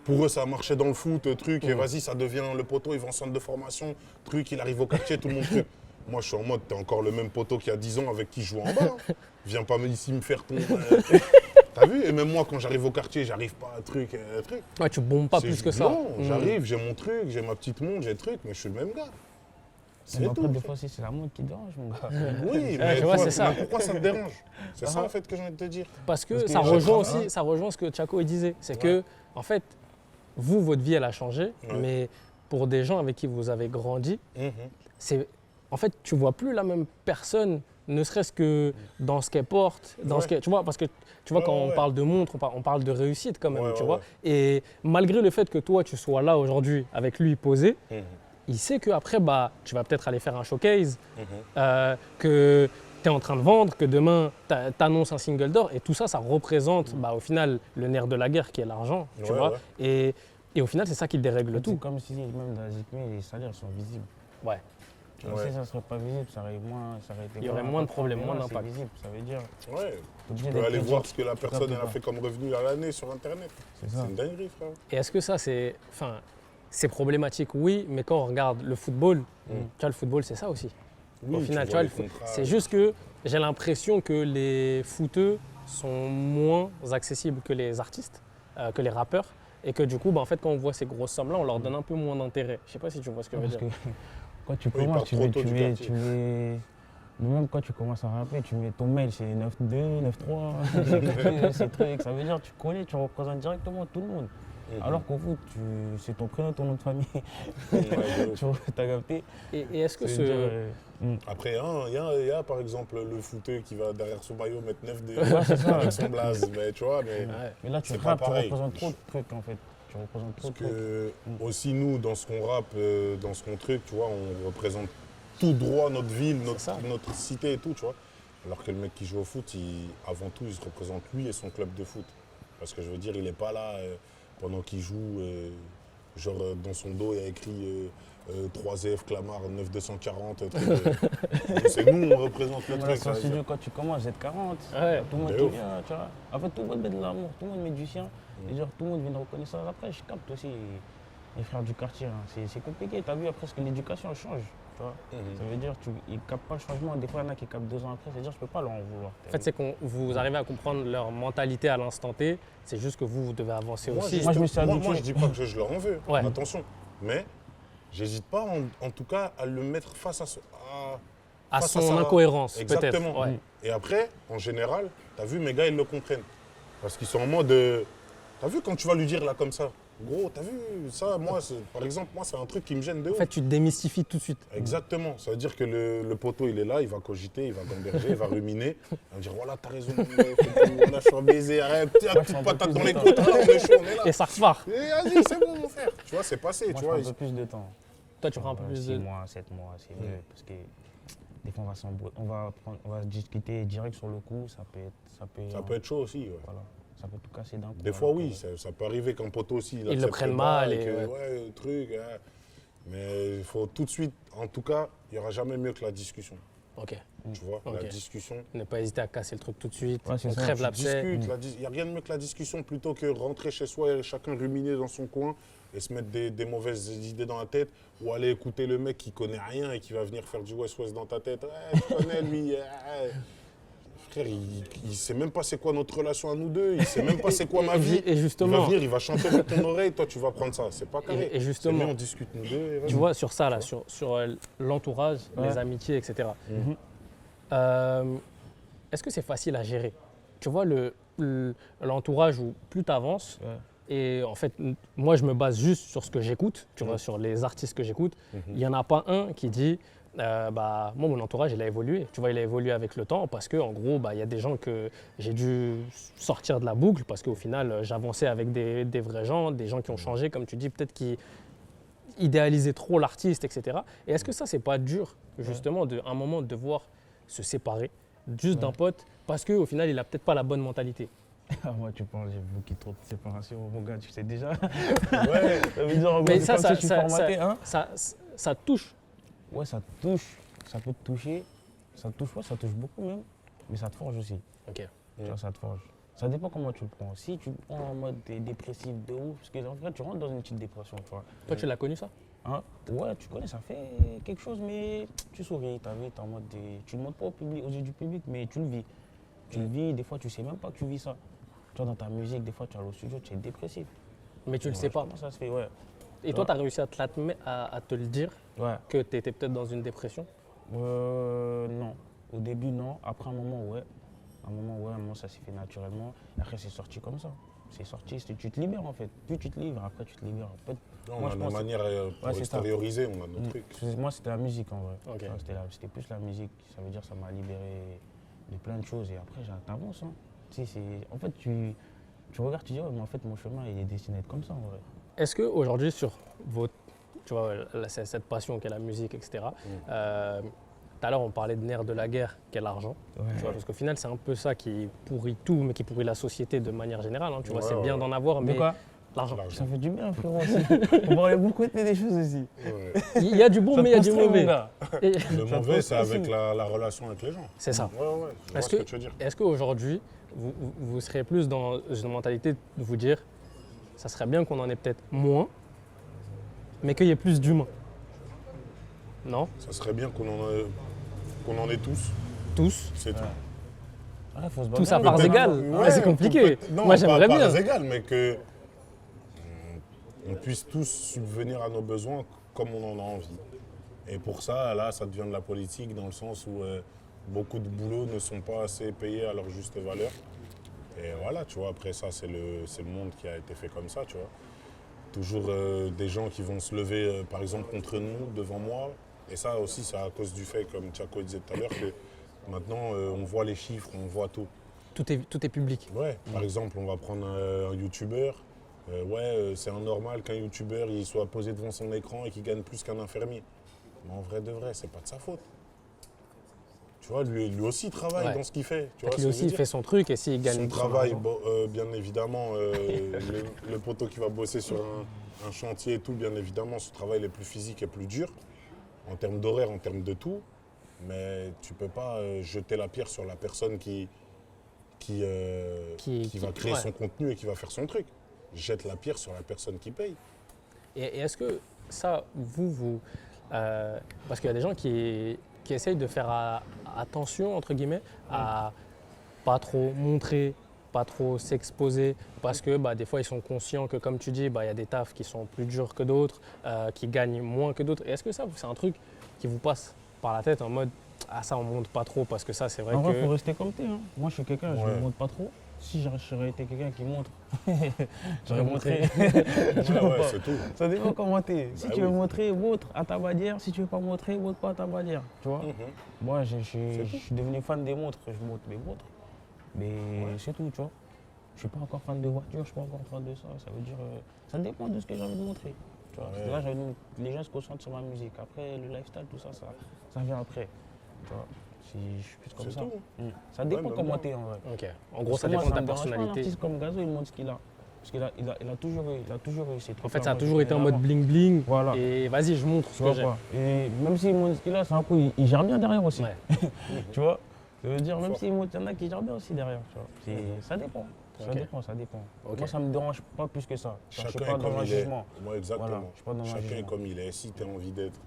pour eux, ça marchait dans le foot, truc, et vas-y, ça devient le poteau, il va en centre de formation, truc, il arrive au quartier, tout le monde truc. Moi, je suis en mode, t'es encore le même poteau qu'il y a 10 ans avec qui je joue en bas. Hein. Viens pas ici me faire ton... T'as vu? Et même moi, quand j'arrive au quartier, j'arrive pas à truc. Ouais, tu bombes pas C'est- plus que ça. Non, j'arrive, j'ai mon truc, j'ai ma petite montre, j'ai le truc, mais je suis le même gars. C'est Mais tout. après, des fois, c'est la montre qui dérange, mon gars. Oui, mais tu vois, toi, c'est ça. mais pourquoi ça te dérange? C'est ça, en fait, que j'ai envie de te dire. Parce que, Parce que ça j'ai rejoint travaillé. aussi, ça rejoint ce que Tchako disait. C'est que, en fait, vous, votre vie, elle a changé, Ouais. mais pour des gens avec qui vous avez grandi, c'est, en fait, tu vois plus la même personne, ne serait-ce que dans ce qu'elle porte, dans ce qu'elle, tu vois, parce que tu vois, Ouais, quand on ouais. parle de montre, on parle de réussite quand même, Ouais, tu ouais, vois. ouais. Et malgré le fait que toi, tu sois là aujourd'hui avec lui posé, il sait qu'après, bah, tu vas peut-être aller faire un showcase, que tu es en train de vendre, que demain, tu annonces un single d'or. Et tout ça, ça représente bah, au final le nerf de la guerre qui est l'argent. Tu Ouais, vois. ouais. Et au final, c'est ça qui dérègle tout. C'est comme si même dans la Zikme, les salaires sont visibles. Ouais. Ouais. Si ça ne serait pas visible, ça aurait été Il y aurait moins de problèmes, moins d'impact. C'est visible, ça veut dire. Ouais. Tu Tu peux aller voir ce que la personne elle a fait comme revenu à l'année sur Internet. C'est C'est ça. une dinguerie, frère. Et est-ce que ça, c'est. Enfin, c'est problématique, oui, mais quand on regarde le football, tu vois, le football, c'est ça aussi. Oui, Au final, tu tu vois, vois les contrats. c'est juste que j'ai l'impression que les footeux sont moins accessibles que les artistes, que les rappeurs, et que du coup, bah, en fait, quand on voit ces grosses sommes-là, on leur donne un peu moins d'intérêt. Je sais pas si tu vois ce que je veux Parce dire. que quand tu Oui, ils commences, partent trop tôt du quartier. tu mets. Même quand tu commences à rapper, tu mets ton mail, c'est 9-2, 9-3, c'est truc. Ça veut dire tu connais, tu représentes directement tout le monde. Alors qu'au foot, c'est ton prénom, ton nom de famille. T'as capté. Et est-ce que Ça ce. veut dire, Après, hein, il y a par exemple le footeux qui va derrière son maillot mettre 9 de Ouais, c'est ça. avec son blaze, mais tu vois, mais Ouais. Mais là, tu c'est pas rappes, tu pareil. représentes trop de trucs en fait. Tu représentes trop parce de trucs. que aussi nous, dans ce qu'on rappe, dans ce qu'on truc, tu vois, on représente tout droit notre ville, ça. notre cité et tout, tu vois. Alors que le mec qui joue au foot, avant tout, il se représente lui et son club de foot. Parce que je veux dire, il n'est pas là pendant qu'il joue, dans son dos, il y a écrit 3F, Clamart, 9240. C'est nous, on représente le Dans truc. le studio, quand tu commences, Z40, Ouais. tout le monde De qui ouf. vient, tu vois. En fait, tout le monde met de l'amour, tout le monde met du sien. Et genre, tout le monde vient de reconnaissance. Après, je capte aussi les frères du quartier. Hein. C'est compliqué, t'as vu, après, parce que l'éducation change. Tu vois. Ça veut dire qu'ils ne captent pas le changement. Des fois, il y en a qui captent 2 ans après. C'est-à-dire, je ne peux pas leur en vouloir. En fait, c'est que vous arrivez à comprendre leur mentalité à l'instant T. C'est juste que vous devez avancer aussi. Moi, je me suis habitué. Moi, je dis pas que je leur en veux, Ouais. attention. Mais j'hésite pas, en tout cas, à le mettre face à À face son sa- incohérence, peut-être. Exactement. Ouais. Et après, en général, tu as vu, mes gars, ils le comprennent. Parce qu'ils sont en mode. T'as vu quand tu vas lui dire là comme ça, gros, t'as vu ça, moi, par exemple, moi, c'est un truc qui me gêne de En ouf. fait, tu te démystifies tout de suite. Exactement. Ça veut dire que le poteau, il est là, il va cogiter, il va gamberger, il va ruminer. Il va me dire, voilà, t'as raison, voilà, je suis un baiser, arrête, tiens, Moi, je petite prends un peu patate plus dans les de côtes, là, on est chaud, on est là. Et ça repart. Et vas-y, c'est bon, mon frère. Tu vois, c'est passé, Moi, tu je vois. prends un peu plus de temps. Toi, tu prends un peu plus 6 de. mois, 7 mois, c'est mieux. Parce que des fois, on va discuter direct sur le coup. Ça Ça peut être chaud aussi, ouais. Voilà. Ça peut tout casser d'un coup. Des fois, alors oui, que- ça peut arriver qu'un poteau aussi, Ils le accepte prennent pas mal et et que, ouais. ouais, le truc. Hein. Mais il faut tout de suite, en tout cas, il n'y aura jamais mieux que la discussion. Ok. Tu vois, Ok. la discussion. Ne pas hésiter à casser le truc tout de suite. Ouais, c'est on ça. crève Tu l'abcès. discutes, il n'y a rien de mieux que la discussion plutôt que rentrer chez soi et chacun ruminer dans son coin et se mettre des mauvaises idées dans la tête ou aller écouter le mec qui connaît rien et qui va venir faire du West-West dans ta tête. Ouais, tu connais lui. Frère, il sait même pas c'est quoi notre relation à nous deux, il sait même pas c'est quoi ma vie. Et Il va justement, venir, il va chanter dans ton oreille, toi tu vas prendre ça. C'est pas carré. Et justement, C'est mieux, on discute nous deux. et vas-y. tu vois, sur ça, là, sur l'entourage, Ouais. les amitiés, etc. Mhm. Est-ce que c'est facile à gérer? Tu vois, l'entourage où plus tu avances, Ouais. et en fait, moi, je me base juste sur ce que j'écoute, tu Mhm. vois, sur les artistes que j'écoute. Mhm. Il n'y en a pas un qui dit, bah, moi, mon entourage, il a évolué. Tu vois, il a évolué avec le temps parce qu'en gros, bah, il y a des gens que j'ai dû sortir de la boucle parce qu'au final, j'avançais avec des vrais gens, des gens qui ont changé, comme tu dis, peut-être qui idéalisaient trop l'artiste, etc. Et est-ce que ça, c'est pas dur, justement, un moment de devoir se séparer juste d'un pote parce qu'au final, il a peut-être pas la bonne mentalité? Ah, moi, tu parles, j'ai beaucoup trop de séparation, mon gars, tu sais déjà. Ouais. Ça veut dire, en gros, Mais c'est ça, comme ça, si tu ça, formatais, ça, hein. ça te touche. Ouais, ça te touche, ça peut te toucher, ça te touche, ouais, ça touche beaucoup même, mais ça te forge aussi. Ok. Tu vois, ça te forge. Ça dépend comment tu le prends. Si tu le prends en mode dépressif de ouf, parce que en fait, tu rentres dans une petite dépression, tu vois. Toi, tu l'as connu ça? Hein? Ouais, tu connais, ça fait quelque chose, mais tu souris, t'as vu, t'es en mode tu ne le montres pas au public, aux yeux du public, mais tu le vis. Tu le vis, des fois, tu sais même pas que tu vis ça. Tu vois, dans ta musique, des fois, tu es au studio, tu es dépressif. Mais tu le sais pas. Comment ça se fait, ouais. Et toi, tu as réussi à te le dire Ouais. que tu étais peut-être dans une dépression? Non. Au début, non. Après un moment, ouais. Un moment, ça s'est fait naturellement. Et après, c'est sorti comme ça. C'est sorti, tu te libères en fait. Plus tu te livres, après tu te libères. En fait, On moi, a je nos pense- manières pour Ouais, c'est ça. extérioriser, on a nos trucs. Moi, c'était la musique en vrai. Ok. Tu vois, c'était plus la musique. Ça veut dire que ça m'a libéré de plein de choses. Et après, t'avances. Hein. Tu sais, en fait, tu regardes, tu dis, ouais, mais en fait, mon chemin, il est destiné à être comme ça en vrai. Est-ce qu'aujourd'hui, sur tu vois, cette passion qu'est la musique, etc., tout à l'heure, on parlait de nerf de la guerre, qu'est l'argent. Tu vois, parce qu'au final, c'est un peu ça qui pourrit tout, mais qui pourrit la société de manière générale. Hein. Tu vois, Ouais, c'est ouais, bien ouais. d'en avoir, mais quoi l'argent. L'argent. Ça fait du bien, frérot, aussi. On parlait beaucoup des choses aussi. Ouais. Il y a du bon, Ça mais il y a te du construit, mauvais. mon gars. Et- Le Ça mauvais, te c'est avec aussi. la relation avec les gens. C'est ça. Ouais, ouais, je vois Est-ce ce que tu veux dire. qu'aujourd'hui, vous serez plus dans une mentalité de vous dire, ça serait bien qu'on en ait peut-être moins, mais qu'il y ait plus d'humains. Non? Ça serait bien qu'on en ait tous, Tous? c'est tout. Ouais, faut se Tous à battre. parts Peut-être- égales. Ouais, c'est compliqué. Non, Moi, j'aimerais pas à bien. parts égales, mais que on puisse tous subvenir à nos besoins comme on en a envie. Et pour ça, là, ça devient de la politique dans le sens où beaucoup de boulots ne sont pas assez payés à leur juste valeur. Et voilà, tu vois, après ça, c'est le monde qui a été fait comme ça, tu vois. Toujours des gens qui vont se lever, par exemple, contre nous, devant moi. Et ça aussi, c'est à cause du fait, comme Thiago disait tout à l'heure, que maintenant, on voit les chiffres, on voit tout. Tout est public. Ouais, par exemple, on va prendre un youtubeur. C'est anormal qu'un youtubeur il soit posé devant son écran et qu'il gagne plus qu'un infirmier. Mais en vrai de vrai, c'est pas de sa faute. Tu vois, lui aussi travaille Ouais. dans ce qu'il fait. Tu vois Lui ce que je aussi, veux il dire. fait son truc et s'il gagne Son son travail, argent. bien évidemment, le poteau qui va bosser sur un chantier et tout, bien évidemment, ce travail est plus physique et plus dur, en termes d'horaire, en termes de tout. Mais tu peux pas jeter la pierre sur la personne qui va créer ouais. son contenu et qui va faire son truc. Jette la pierre sur la personne qui paye. Et est-ce que ça, parce qu'il y a des gens qui essayent de faire attention, entre guillemets, à pas trop montrer, pas trop s'exposer, parce que des fois, ils sont conscients que, comme tu dis, il y a des tafs qui sont plus durs que d'autres, qui gagnent moins que d'autres. Et est-ce que ça, c'est un truc qui vous passe par la tête en mode « Ah, ça, on monte pas trop » parce que ça, c'est vrai En vrai, que… faut rester comme t'es. Hein. Moi, je suis quelqu'un, je Ouais. ne montre pas trop. Si j'aurais été quelqu'un qui montre, J'aurais j'aurais montré. Tu Ouais, vois ouais, pas. c'est tout. Ça dépend comment t'es. Si Bah tu veux oui. montrer, montre à ta bannière. Si tu veux pas montrer, montre pas à ta bannière. Tu vois. Mhm. Moi, je C'est tout. suis devenu fan des montres. Je montre mes montres. Mais c'est tout, tu vois. Je suis pas encore fan de voiture, je suis pas encore fan de ça. Ça veut dire, ça dépend de ce que j'ai envie de montrer. Tu vois. Parce que là, les gens se concentrent sur ma musique. Après, le lifestyle, tout ça, ça vient après. Tu vois. Je suis plus comme C'est ça. tout. Ça dépend même comment moi. t'es en vrai. Ok. En gros, ça Parce dépend que moi, de ta me dérange pas, Un personnalité. artiste comme Gazo, il montre ce qu'il a. Parce qu'il a toujours eu ces trucs. En fait, ça a toujours été en mode bling-bling. Voilà. Et vas-y, je montre ce Tu que vois j'ai. pas. Et même s'il montre ce qu'il a, c'est un coup, il gère bien derrière aussi. Ouais. Tu vois. Ça veut dire, même Fort. s'il montre, il y en a qui gèrent bien aussi derrière. Tu vois. Ça dépend. Ça Ok. dépend, ça dépend. Ok. Moi, ça me dérange pas plus que ça. Je suis Chacun pas est dans comme un il est. jugement. Moi, exactement. Voilà, je suis pas dans un Chacun est jugement. comme il est. Si tu as envie d'être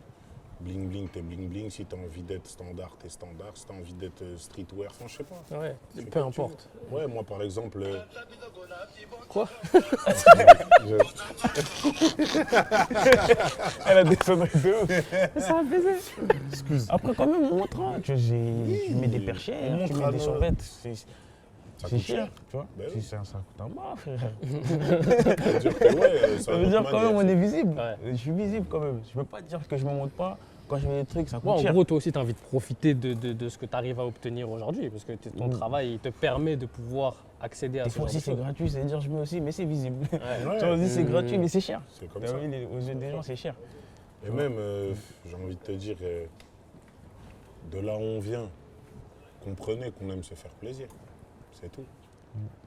bling bling, t'es bling bling. Si tu as envie d'être standard, t'es standard. Si tu as envie d'être streetwear, enfin, je sais pas. Ouais, C'est peu comme tu importe. veux. Ouais, moi, par exemple, Quoi? Elle a des sonneries de ouf. Ça a baisé. Excuse. Après, quand même, on montre. Hein. Tu mets des perches on chères, tu montre mets à des nos- survettes. ça C'est coûte cher, cher. tu vois. Ben oui. Ça coûte un bras, frère. Ça veut dire que, ouais, Ça veut dire quand même on est visible. Ouais. Je suis visible quand même. Je peux pas dire que je me montre pas. Quand je fais des trucs, ça coûte Ouais, en cher. gros, toi aussi, tu as envie de profiter de ce que tu arrives à obtenir aujourd'hui, parce que ton Mm. travail il te permet de pouvoir accéder à Des ce fois genre de aussi c'est choses. gratuit, c'est-à-dire je mets aussi, mais c'est visible. Ouais. Ouais. Tu vois, aussi c'est Mm. gratuit, mais c'est cher. C'est comme T'as ça. vu, aux yeux des gens, c'est cher. Et même, j'ai envie de te dire, de là où on vient, comprenez qu'on aime se faire plaisir. C'est tout.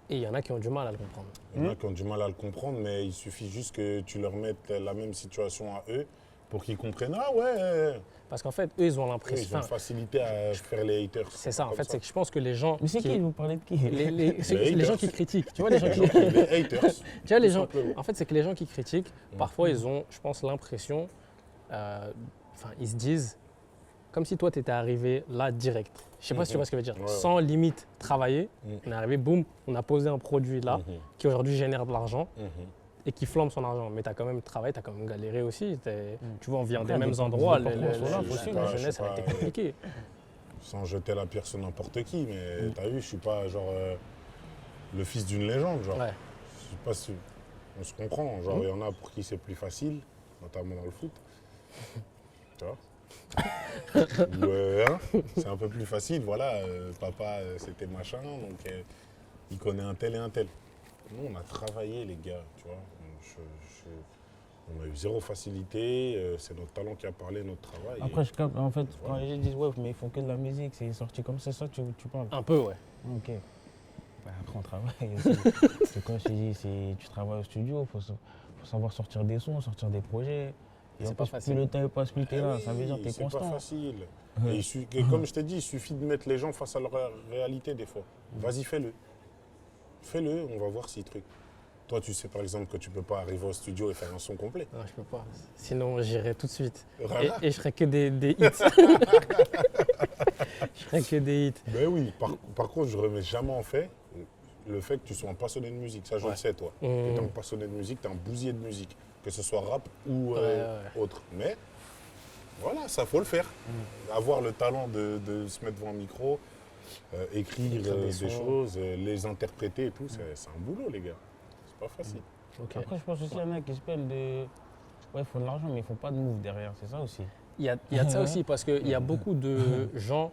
Et il y en a qui ont du mal à le comprendre. Il y en a qui ont du mal à le comprendre, mais il suffit juste que tu leur mettes la même situation à eux pour qu'ils comprennent. Ah ouais, Parce qu'en fait, eux, ils ont ils l'impression. ont une facilité à faire les haters. C'est ça, en Comme fait, c'est que je pense que les gens. Mais c'est qui vous parlez de qui C'est Les les gens haters. qui critiquent. Tu vois, les gens qui. Les haters. Tu vois, les tout gens, simplement. en fait, c'est que les gens qui critiquent, parfois, ils ont, je pense, l'impression, ils se disent, comme si toi, tu étais arrivé là direct. Je sais pas si tu vois ce que je veux dire. Ouais. Sans limite travailler, Mhm. on est arrivé, boum, on a posé un produit là, Mhm. qui aujourd'hui génère de l'argent Mhm. et qui flambe son argent. Mais tu as quand même travaillé, tu as quand même galéré aussi. Tu vois, on vient des Après, mêmes des endroits. parcours sont là, je sais La pas, jeunesse, je sais elle a été pas, compliquée. Sans jeter la pierre sur n'importe qui, mais t'as vu, je suis pas genre le fils d'une légende. Genre. Ouais. Je sais pas si on se comprend. Genre, il y en a pour qui c'est plus facile, notamment dans le foot. Tu vois. C'est un peu plus facile, voilà. Papa, c'était machin, donc il connaît un tel et un tel. Nous, on a travaillé, les gars, tu vois. On a eu zéro facilité, c'est notre talent qui a parlé, notre travail. Après, je capte, en fait, quand Voilà. les gens disent ouais, mais ils font que de la musique, c'est sorti comme ça, tu parles. Un peu, ouais. Ok. Bah, après, on travaille aussi. C'est comme je t'ai dit, tu travailles au studio, il faut savoir sortir des sons, sortir des projets. Et C'est en pas plus, facile. plus le temps n'est pas expliqué là, ça veut dire que tu es c'est constant. pas facile. Et comme je t'ai dit, il suffit de mettre les gens face à leur réalité des fois. Vas-y, fais-le. Fais-le, on va voir si truc. Toi, tu sais par exemple que tu peux pas arriver au studio et faire un son complet. Non, je peux pas. Sinon, j'irai tout de suite. Voilà. Et je ferai que des hits. Je ferai que des hits. Ben oui, par contre, je remets jamais en fait le fait que tu sois un passionné de musique. Ça, je le sais, toi. Tu es un passionné de musique, tu es un bousier de musique, que ce soit rap ou autre. Mais voilà, ça faut le faire. Avoir le talent de se mettre devant un micro, écrire des choses, les interpréter et tout, c'est un boulot, les gars. C'est pas facile. Ok. Après, je pense aussi qu'il y en a qui se plaignent de. Ouais, il faut de l'argent, mais il faut pas de move derrière, c'est ça aussi. Il y a de ça aussi parce qu'il y a beaucoup de gens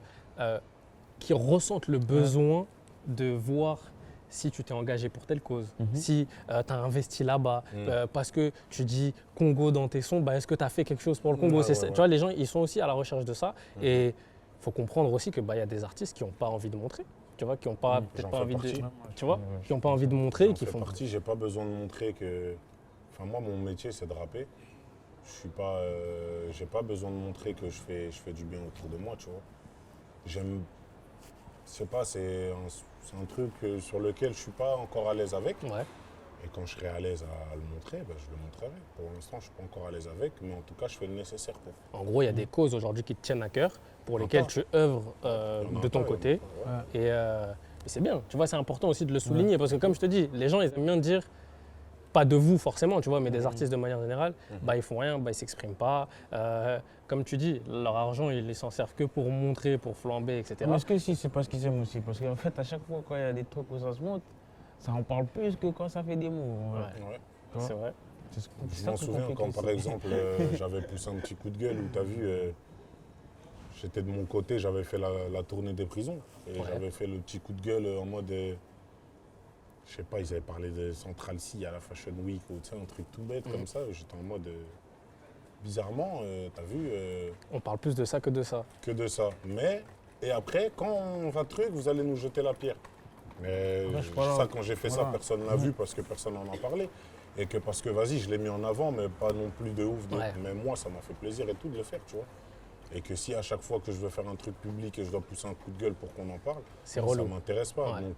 qui ressentent le besoin de voir si tu t'es engagé pour telle cause, si tu as investi là-bas, parce que tu dis Congo dans tes sons, bah, est-ce que tu as fait quelque chose pour le Congo? Tu vois, les gens, ils sont aussi à la recherche de ça. Et il faut comprendre aussi qu'il y a des artistes qui n'ont pas envie de montrer, tu vois, qui n'ont pas, peut-être pas envie de, tu vois, qui n'ont pas envie de montrer et qui font. J'ai pas besoin de montrer que. Enfin, moi, mon métier, c'est de rapper. Je suis pas. J'ai pas besoin de montrer que je fais du bien autour de moi, tu vois. J'aime. Je sais pas, c'est un truc sur lequel je suis pas encore à l'aise avec. Ouais. Et quand je serai à l'aise à le montrer, ben, je le montrerai. Pour l'instant, je suis pas encore à l'aise avec, mais en tout cas, je fais le nécessaire pour. En gros, il y a des causes aujourd'hui qui te tiennent à cœur, pour lesquelles tu œuvres de ton côté. Et c'est bien, tu vois, c'est important aussi de le souligner, parce que comme je te dis, les gens, ils aiment bien dire, pas de vous forcément, tu vois, mais des artistes de manière générale, bah, ils font rien, bah, ils s'expriment pas. Comme tu dis, leur argent, ils s'en servent que pour montrer, pour flamber, etc. Mais est-ce que si, c'est parce qu'ils aiment aussi? Parce qu'en fait, à chaque fois, quand il y a des trucs où ça se monte, ça en parle plus que quand ça fait des mots. C'est vrai. Je m'en souviens quand, par exemple, j'avais poussé un petit coup de gueule où tu as vu, j'étais de mon côté, j'avais fait la tournée des prisons. Et j'avais fait le petit coup de gueule en mode. Je sais pas, ils avaient parlé de Central C à la Fashion Week ou un truc tout bête comme ça. J'étais en mode. Bizarrement, t'as vu. On parle plus de ça que de ça. Que de ça. Mais, et après, quand on va truc, vous allez nous jeter la pierre. Mais ça, quand j'ai fait ça, personne ne l'a vu parce que personne n'en a parlé. Et que parce que, vas-y, je l'ai mis en avant, mais pas non plus de ouf. Mais moi, ça m'a fait plaisir et tout de le faire, tu vois. Et que si à chaque fois que je veux faire un truc public et je dois pousser un coup de gueule pour qu'on en parle, ça ne m'intéresse pas. Donc,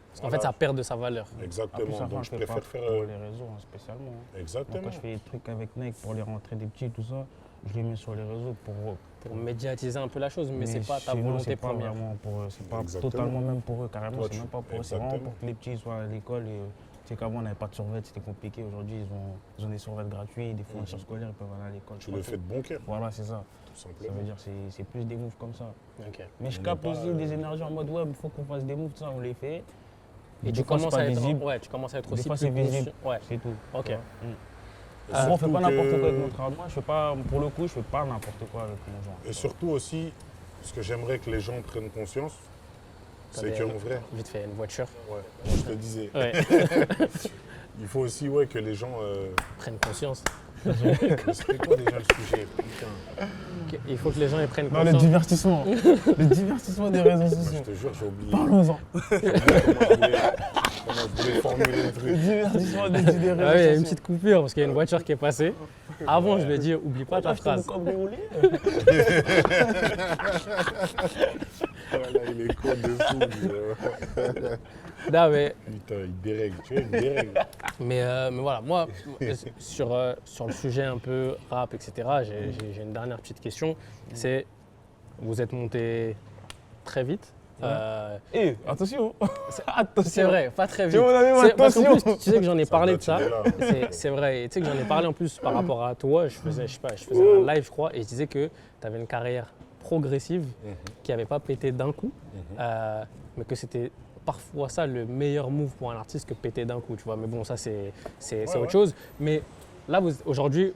parce qu'en fait, ça perd de sa valeur. Exactement. Après, donc, je préfère faire. Pour les réseaux, spécialement. Exactement. Moi, quand je fais des trucs avec Nike pour les rentrer des petits, tout ça, je les mets sur les réseaux pour médiatiser un peu la chose, mais c'est pas ta volonté première. C'est pas totalement même pour eux, carrément. C'est même pas pour eux. C'est vraiment pour que les petits soient à l'école. Tu sais qu'avant, on n'avait pas de survêt, c'était compliqué. Aujourd'hui, ils ont des survêtements gratuits, des fournitures scolaires, ils peuvent aller à l'école. Tu le fais de bon cœur. Voilà, c'est ça. Tout simplement. Ça veut dire que c'est plus des moves comme ça. Okay. Mais je capte aussi des énergies en mode, ouais, il faut qu'on fasse des moves, tout ça, on les fait. Et tu commences à être aussi plus visible. Ouais. C'est tout. Ok. On fait pas n'importe quoi avec notre art. Moi, je fais pas, pour le coup, je fais pas n'importe quoi avec mon genre. Et surtout aussi, ce que j'aimerais que les gens prennent conscience, c'est qu'en vrai. Vite fait, une voiture. Ouais, je te disais. Ouais. Il faut aussi que les gens prennent conscience. C'était quoi déjà le sujet? Putain. Il faut que les gens y prennent conscience. Non, le divertissement. Le divertissement des réseaux sociaux. Je te jure, j'ai oublié. Parlons-en. Comment je voulais formuler le truc. Le divertissement des réseaux sociaux. Il y a une petite coupure parce qu'il y a une voiture qui est passée. Avant, je lui ai dit, oublie pas ta phrase. Voilà, il est con de fou. Non, mais... Putain, il dérègle, tu vois, il dérègle. Mais voilà, moi, sur le sujet un peu rap, etc., j'ai une dernière petite question. C'est, vous êtes monté très vite. Attention. C'est vrai, pas très vite. Parce qu'en plus, tu sais que j'en ai parlé de ça. C'est vrai. Et tu sais que j'en ai parlé en plus par rapport à toi. Je faisais un live, je crois, et je disais que tu avais une carrière progressive qui n'avait pas pété d'un coup, mais que c'était parfois ça le meilleur move pour un artiste que péter d'un coup, tu vois. Mais bon, ça c'est autre chose. Mais là, aujourd'hui,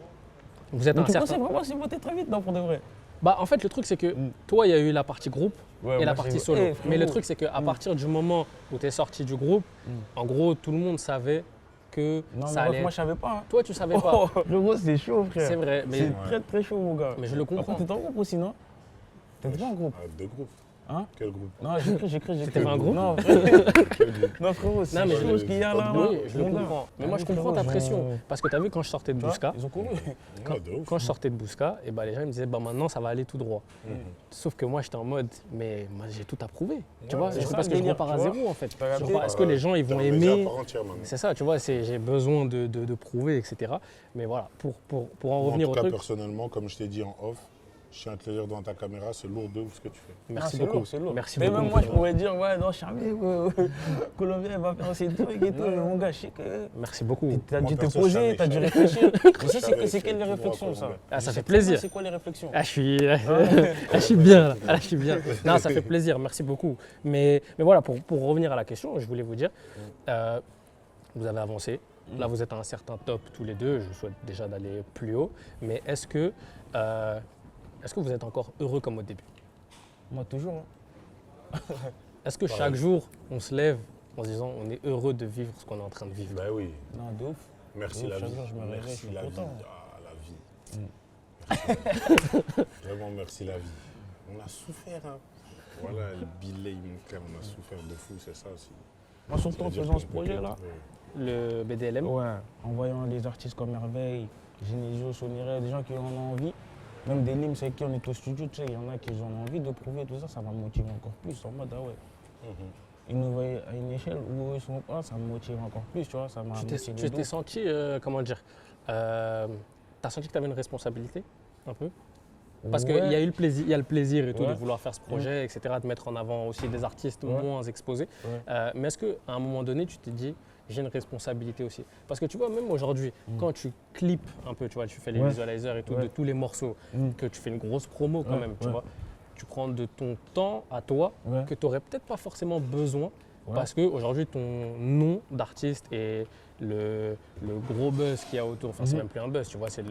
vous êtes un certain... Tu penses vraiment que c'est monté très vite, non, pour de vrai? Bah, en fait, le truc, c'est que toi, il y a eu la partie groupe et la partie solo. Mais le truc, c'est qu'à partir du moment où tu es sorti du groupe, en gros, tout le monde savait que ça allait... Moi, je savais pas. Toi, tu savais pas. Le gros, c'est chaud, frère. C'est vrai. C'est très, très chaud, mon gars. Mais je le comprends. T'étais en groupe aussi, non? T'étais pas en groupe? Deux groupes. Hein? Quel groupe? Non, j'ai cru. C'était pas un groupe? Non, Quel groupe? non, frérot, c'est Non, mais chose qu'il y a là. Oui, je le mon gars. comprends. Mais Ah moi, oui, je comprends ta frérot, pression. Parce que tu as vu, quand je sortais de Tu vois, Bousca, ils ont couru. Ouais, de ouf. quand je sortais de Bousca, et les gens ils me disaient, maintenant, ça va aller tout droit. Sauf que moi, j'étais en mode, mais moi, j'ai tout approuvé. Tu Ouais, vois, c'est c'est ça, parce le que je délire, repars à tu vois. zéro, en fait. T'as Je capté? repars- Est-ce que les gens, ils vont T'es un média à aimer? part entière, maintenant. C'est ça, tu vois, j'ai besoin de prouver, etc. Mais voilà, pour en Moi, revenir en au tout cas, truc, personnellement, comme je t'ai dit en off, je tiens à te le dire devant ta caméra, c'est lourd de ouf ce que tu fais. merci Ah, c'est beaucoup. lourd, c'est lourd. Merci Mais beaucoup. même moi, je pourrais dire, ouais, non, Charmé, Colombien, il va faire ses trucs et tout. Mais mon gars, je sais que. Merci beaucoup. T'as Moi, dû te perso, poser, je t'as dû savais. réfléchir. Mais ça, savais, c'est je quelles les fais tout réflexions, droit, ça? Colombien. Ah, ça Je fait sais plaisir. pas C'est quoi les réflexions? Ah, je suis bien, là. Ah, je suis bien. Non, ça fait plaisir, merci beaucoup. Mais voilà, pour revenir à la question, je voulais vous dire, vous avez avancé. Là, vous êtes à un certain top tous les deux. Je vous souhaite déjà d'aller plus haut. Mais est-ce que vous êtes encore heureux comme au début? Moi, toujours. Hein. Est-ce que chaque jour, on se lève en se disant on est heureux de vivre ce qu'on est en train de vivre? Bah oui, Non, de ouf. merci Oui, la chaque vie. jour, je me réveille, je Merci suis la vie. content. Ah, la vie. Merci la vie. Vraiment, merci la vie. On a souffert, hein. Voilà, le billet, mon frère, on a souffert de fou, c'est ça aussi. Moi, surtout en C'est-à-dire faisant qu'on ce peut projet-là. Le BDLM? Ouais, en voyant des artistes comme Merveille, Genesio, Soniré, des gens qui en ont envie, même des limes avec qui on est au studio, tu sais, il y en a qui en ont envie de prouver tout ça, ça m'a motivé encore plus. En mode, ah ouais, ils nous voient à une échelle où eux sont pas, ça me motive encore plus, tu vois, ça m'a motivé. Tu t'es senti, comment dire, t'as senti que tu avais une responsabilité un peu? Parce qu'il y a eu le plaisir, il y a le plaisir et tout de vouloir faire ce projet, etc., de mettre en avant aussi des artistes moins exposés. Mais est-ce qu'à un moment donné, tu t'es dit, j'ai une responsabilité aussi? Parce que tu vois, même aujourd'hui, quand tu clips un peu, tu vois, tu fais les visualisers et tout de tous les morceaux, que tu fais une grosse promo quand même, tu vois, tu prends de ton temps à toi que tu n'aurais peut-être pas forcément besoin parce qu'aujourd'hui, ton nom d'artiste et le gros buzz qu'il y a autour, enfin c'est même plus un buzz, tu vois, c'est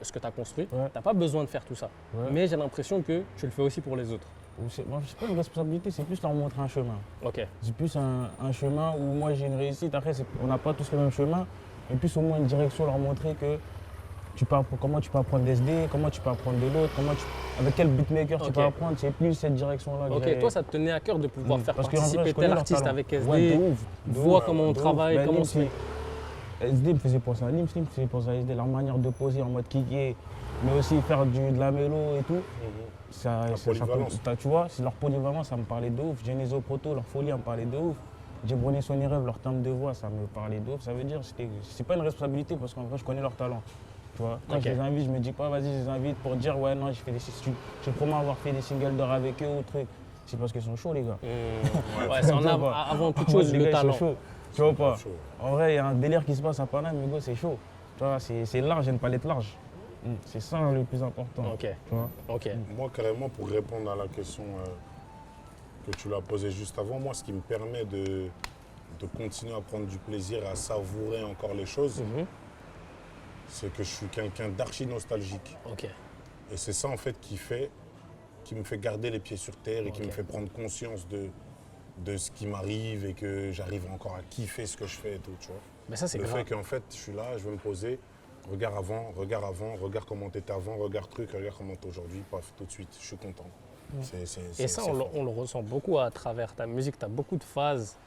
ce que tu as construit, tu n'as pas besoin de faire tout ça. Mais j'ai l'impression que tu le fais aussi pour les autres. Moi, c'est pas une responsabilité, c'est plus leur montrer un chemin. Ok. C'est plus un chemin où moi j'ai une réussite. Après, on n'a pas tous le même chemin, mais plus au moins une direction, leur montrer que comment tu peux apprendre d'SD, comment tu peux apprendre de l'autre, avec quel beatmaker tu peux apprendre. C'est plus cette direction-là. Ok, toi ça te tenait à cœur de pouvoir faire Parce qu'en vrai, participer je connais tel leur artiste talent. avec SD, Ouais, de ouf, de vois ouf, comment on de ouf. travaille, Ben, comment on Lim, se met. SD me faisait penser à Lim, Slim me faisait penser à SD, leur manière de poser en mode kické, mais aussi faire de la mélo et tout. Polyvalence. Tu vois, c'est leur polyvalence, ça me parlait de ouf. Genesio Proto, leur folie, me parlait de ouf. Djibroni Sonny Rêve, leur timbre de voix, ça me parlait de ouf. Ça veut dire, c'est pas une responsabilité parce qu'en vrai, je connais leur talent. Tu vois, quand je les invite, je me dis pas, vas-y, je les invite pour dire, ouais, non, je promets avoir fait des singles d'or avec eux ou truc. C'est parce qu'ils sont chauds, les gars. Ouais, c'est avant toute chose Les le gars, ils sont talent. chauds. Tu vois pas? Chaud. En vrai, il y a un délire qui se passe à Paname, mais gars, c'est chaud. Tu vois, c'est large, il y a une palette large. C'est ça le plus important. Ok, Tu vois? ok. Moi, carrément, pour répondre à la question que tu l'as posée juste avant, moi, ce qui me permet de continuer à prendre du plaisir, à savourer encore les choses, c'est que je suis quelqu'un d'archi nostalgique. Ok. Et c'est ça, en fait, qui me fait garder les pieds sur terre et qui me fait prendre conscience de ce qui m'arrive et que j'arrive encore à kiffer ce que je fais et tout, tu vois. Mais ça, c'est Le grave. fait qu'en fait, je suis là, je vais me poser, regarde comment t'étais avant, regarde comment t'es aujourd'hui, paf, tout de suite, je suis content. Et ça, on le ressent beaucoup à travers ta musique. Tu as beaucoup de phases.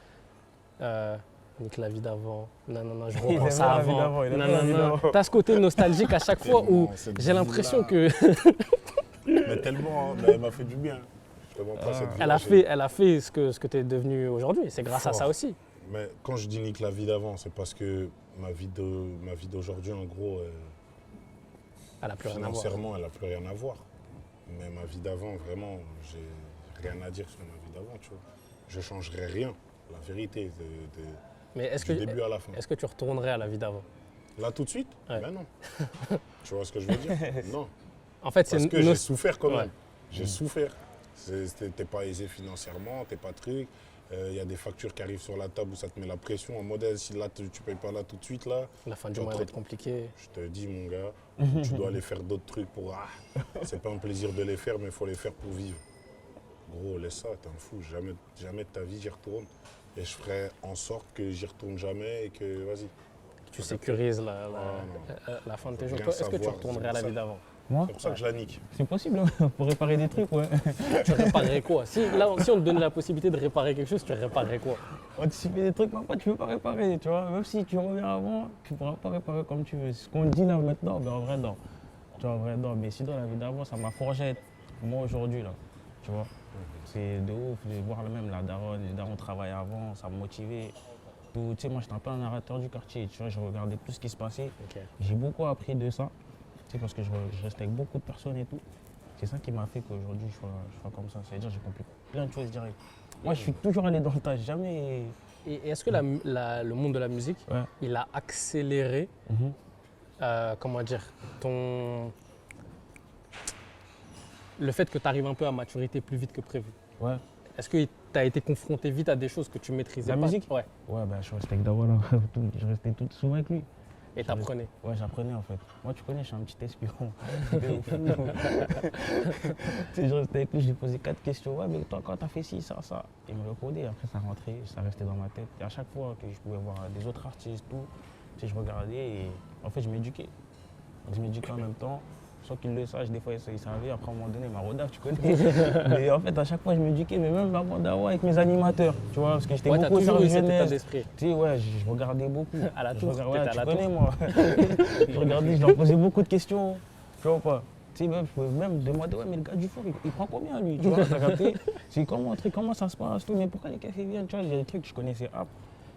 Nique la vie d'avant. Non, je Il repense aime à la vie avant. d'avant, il aime la vie d'avant. Tu as ce côté nostalgique à chaque fois où cette j'ai l'impression que Mais tellement, hein, mais elle m'a fait du bien. Je te mens pas cette vie. elle a fait ce que tu es devenu aujourd'hui. C'est grâce à ça Fort. aussi. Mais quand je dis nique la vie d'avant, c'est parce que ma vie d'aujourd'hui, en gros, Elle n'a plus rien à voir. financièrement, elle n'a plus rien à voir. Mais ma vie d'avant, vraiment, j'ai rien à dire sur ma vie d'avant, tu vois. Je changerais rien, la vérité, Mais du début à la fin. est-ce que tu retournerais à la vie d'avant? Là, tout de suite? Ouais. Ben non. Tu vois ce que je veux dire? Non. En fait, c'est Parce que j'ai souffert quand même. Ouais. J'ai souffert. T'es pas aisé financièrement, t'es pas truc. Il y a des factures qui arrivent sur la table où ça te met la pression. En mode, si là, tu payes pas là tout de suite, là, La fin du mois va être compliquée. je te dis, mon gars, tu dois aller faire d'autres trucs pour... c'est pas un plaisir de les faire, mais il faut les faire pour vivre. Gros, laisse ça, t'es un fou. Jamais de ta vie, j'y retourne. Et je ferai en sorte que j'y retourne jamais et que, vas-y. Tu sécurises la fin de tes jours. Rien Toi, est-ce que tu savoir, retournerais à la c'est vie ça. d'avant? Moi, C'est pour ça que je la nique. c'est possible, hein, pour réparer des trucs, ouais. Tu réparerais quoi? Si on te donnait la possibilité de réparer quelque chose, tu réparerais quoi? Anticiper des trucs, papa, tu peux pas réparer, tu vois. Même si tu reviens avant, tu pourras pas réparer comme tu veux. Ce qu'on dit là maintenant, ben en vrai, non. Tu vois, en vrai, non. Mais sinon, la vie d'avant, ça m'a forgé moi aujourd'hui, là. Tu vois. C'est de ouf de voir même la daronne, les darons travaillaient avant, ça me motivait. Tu sais, moi, j'étais un peu un narrateur du quartier, tu vois, je regardais tout ce qui se passait. Ok. J'ai beaucoup appris de ça, tu sais, parce que je restais avec beaucoup de personnes et tout. C'est ça qui m'a fait qu'aujourd'hui, je sois comme ça. C'est-à-dire j'ai compris plein de choses direct. Moi, je suis toujours allé dans le tas, j'ai jamais... Et est-ce que le monde de la musique, Ouais. il a accéléré, Mhm. comment dire, le fait que tu arrives un peu à maturité plus vite que prévu? Ouais. Est-ce que tu as été confronté vite à des choses que tu maîtrisais La pas? musique? Ouais. Ouais, ben, je restais avec Dawa là, je restais tout souvent avec lui. Et t'apprenais? Ouais, j'apprenais en fait. Moi, tu connais, je suis un petit espion. De ouf. Tu sais, je restais avec lui, je lui posais 4 questions. Ouais, mais toi, quand t'as fait ci, ça, ça. Il me répondait, après ça rentrait, ça restait dans ma tête. Et à chaque fois que je pouvais voir des autres artistes, tout, tu sais, je regardais et en fait, je m'éduquais. Je m'éduquais en même temps. Sans qu'il le sache, des fois, il savait. Après, à un moment donné, il m'a rodaf, tu connais. Mais en fait, à chaque fois, je m'éduquais, mais même avant Dawa avec mes animateurs, tu vois, parce que j'étais Ouais, t'as beaucoup toujours sur eu cet état jeunesse. d'esprit. Tu sais, ouais, je regardais beaucoup. À la Je tour, regardais- t'étais ouais, à tu la connais, tour. moi. Je regardais, je leur posais beaucoup de questions. Tu vois pas. Tu sais, même, je pouvais même demander, ouais, mais le gars du four, il prend combien lui? Tu vois, t'as capté? C'est comment ça se passe? Mais pourquoi les cafés viennent? Tu vois, il y a des trucs que je connaissais.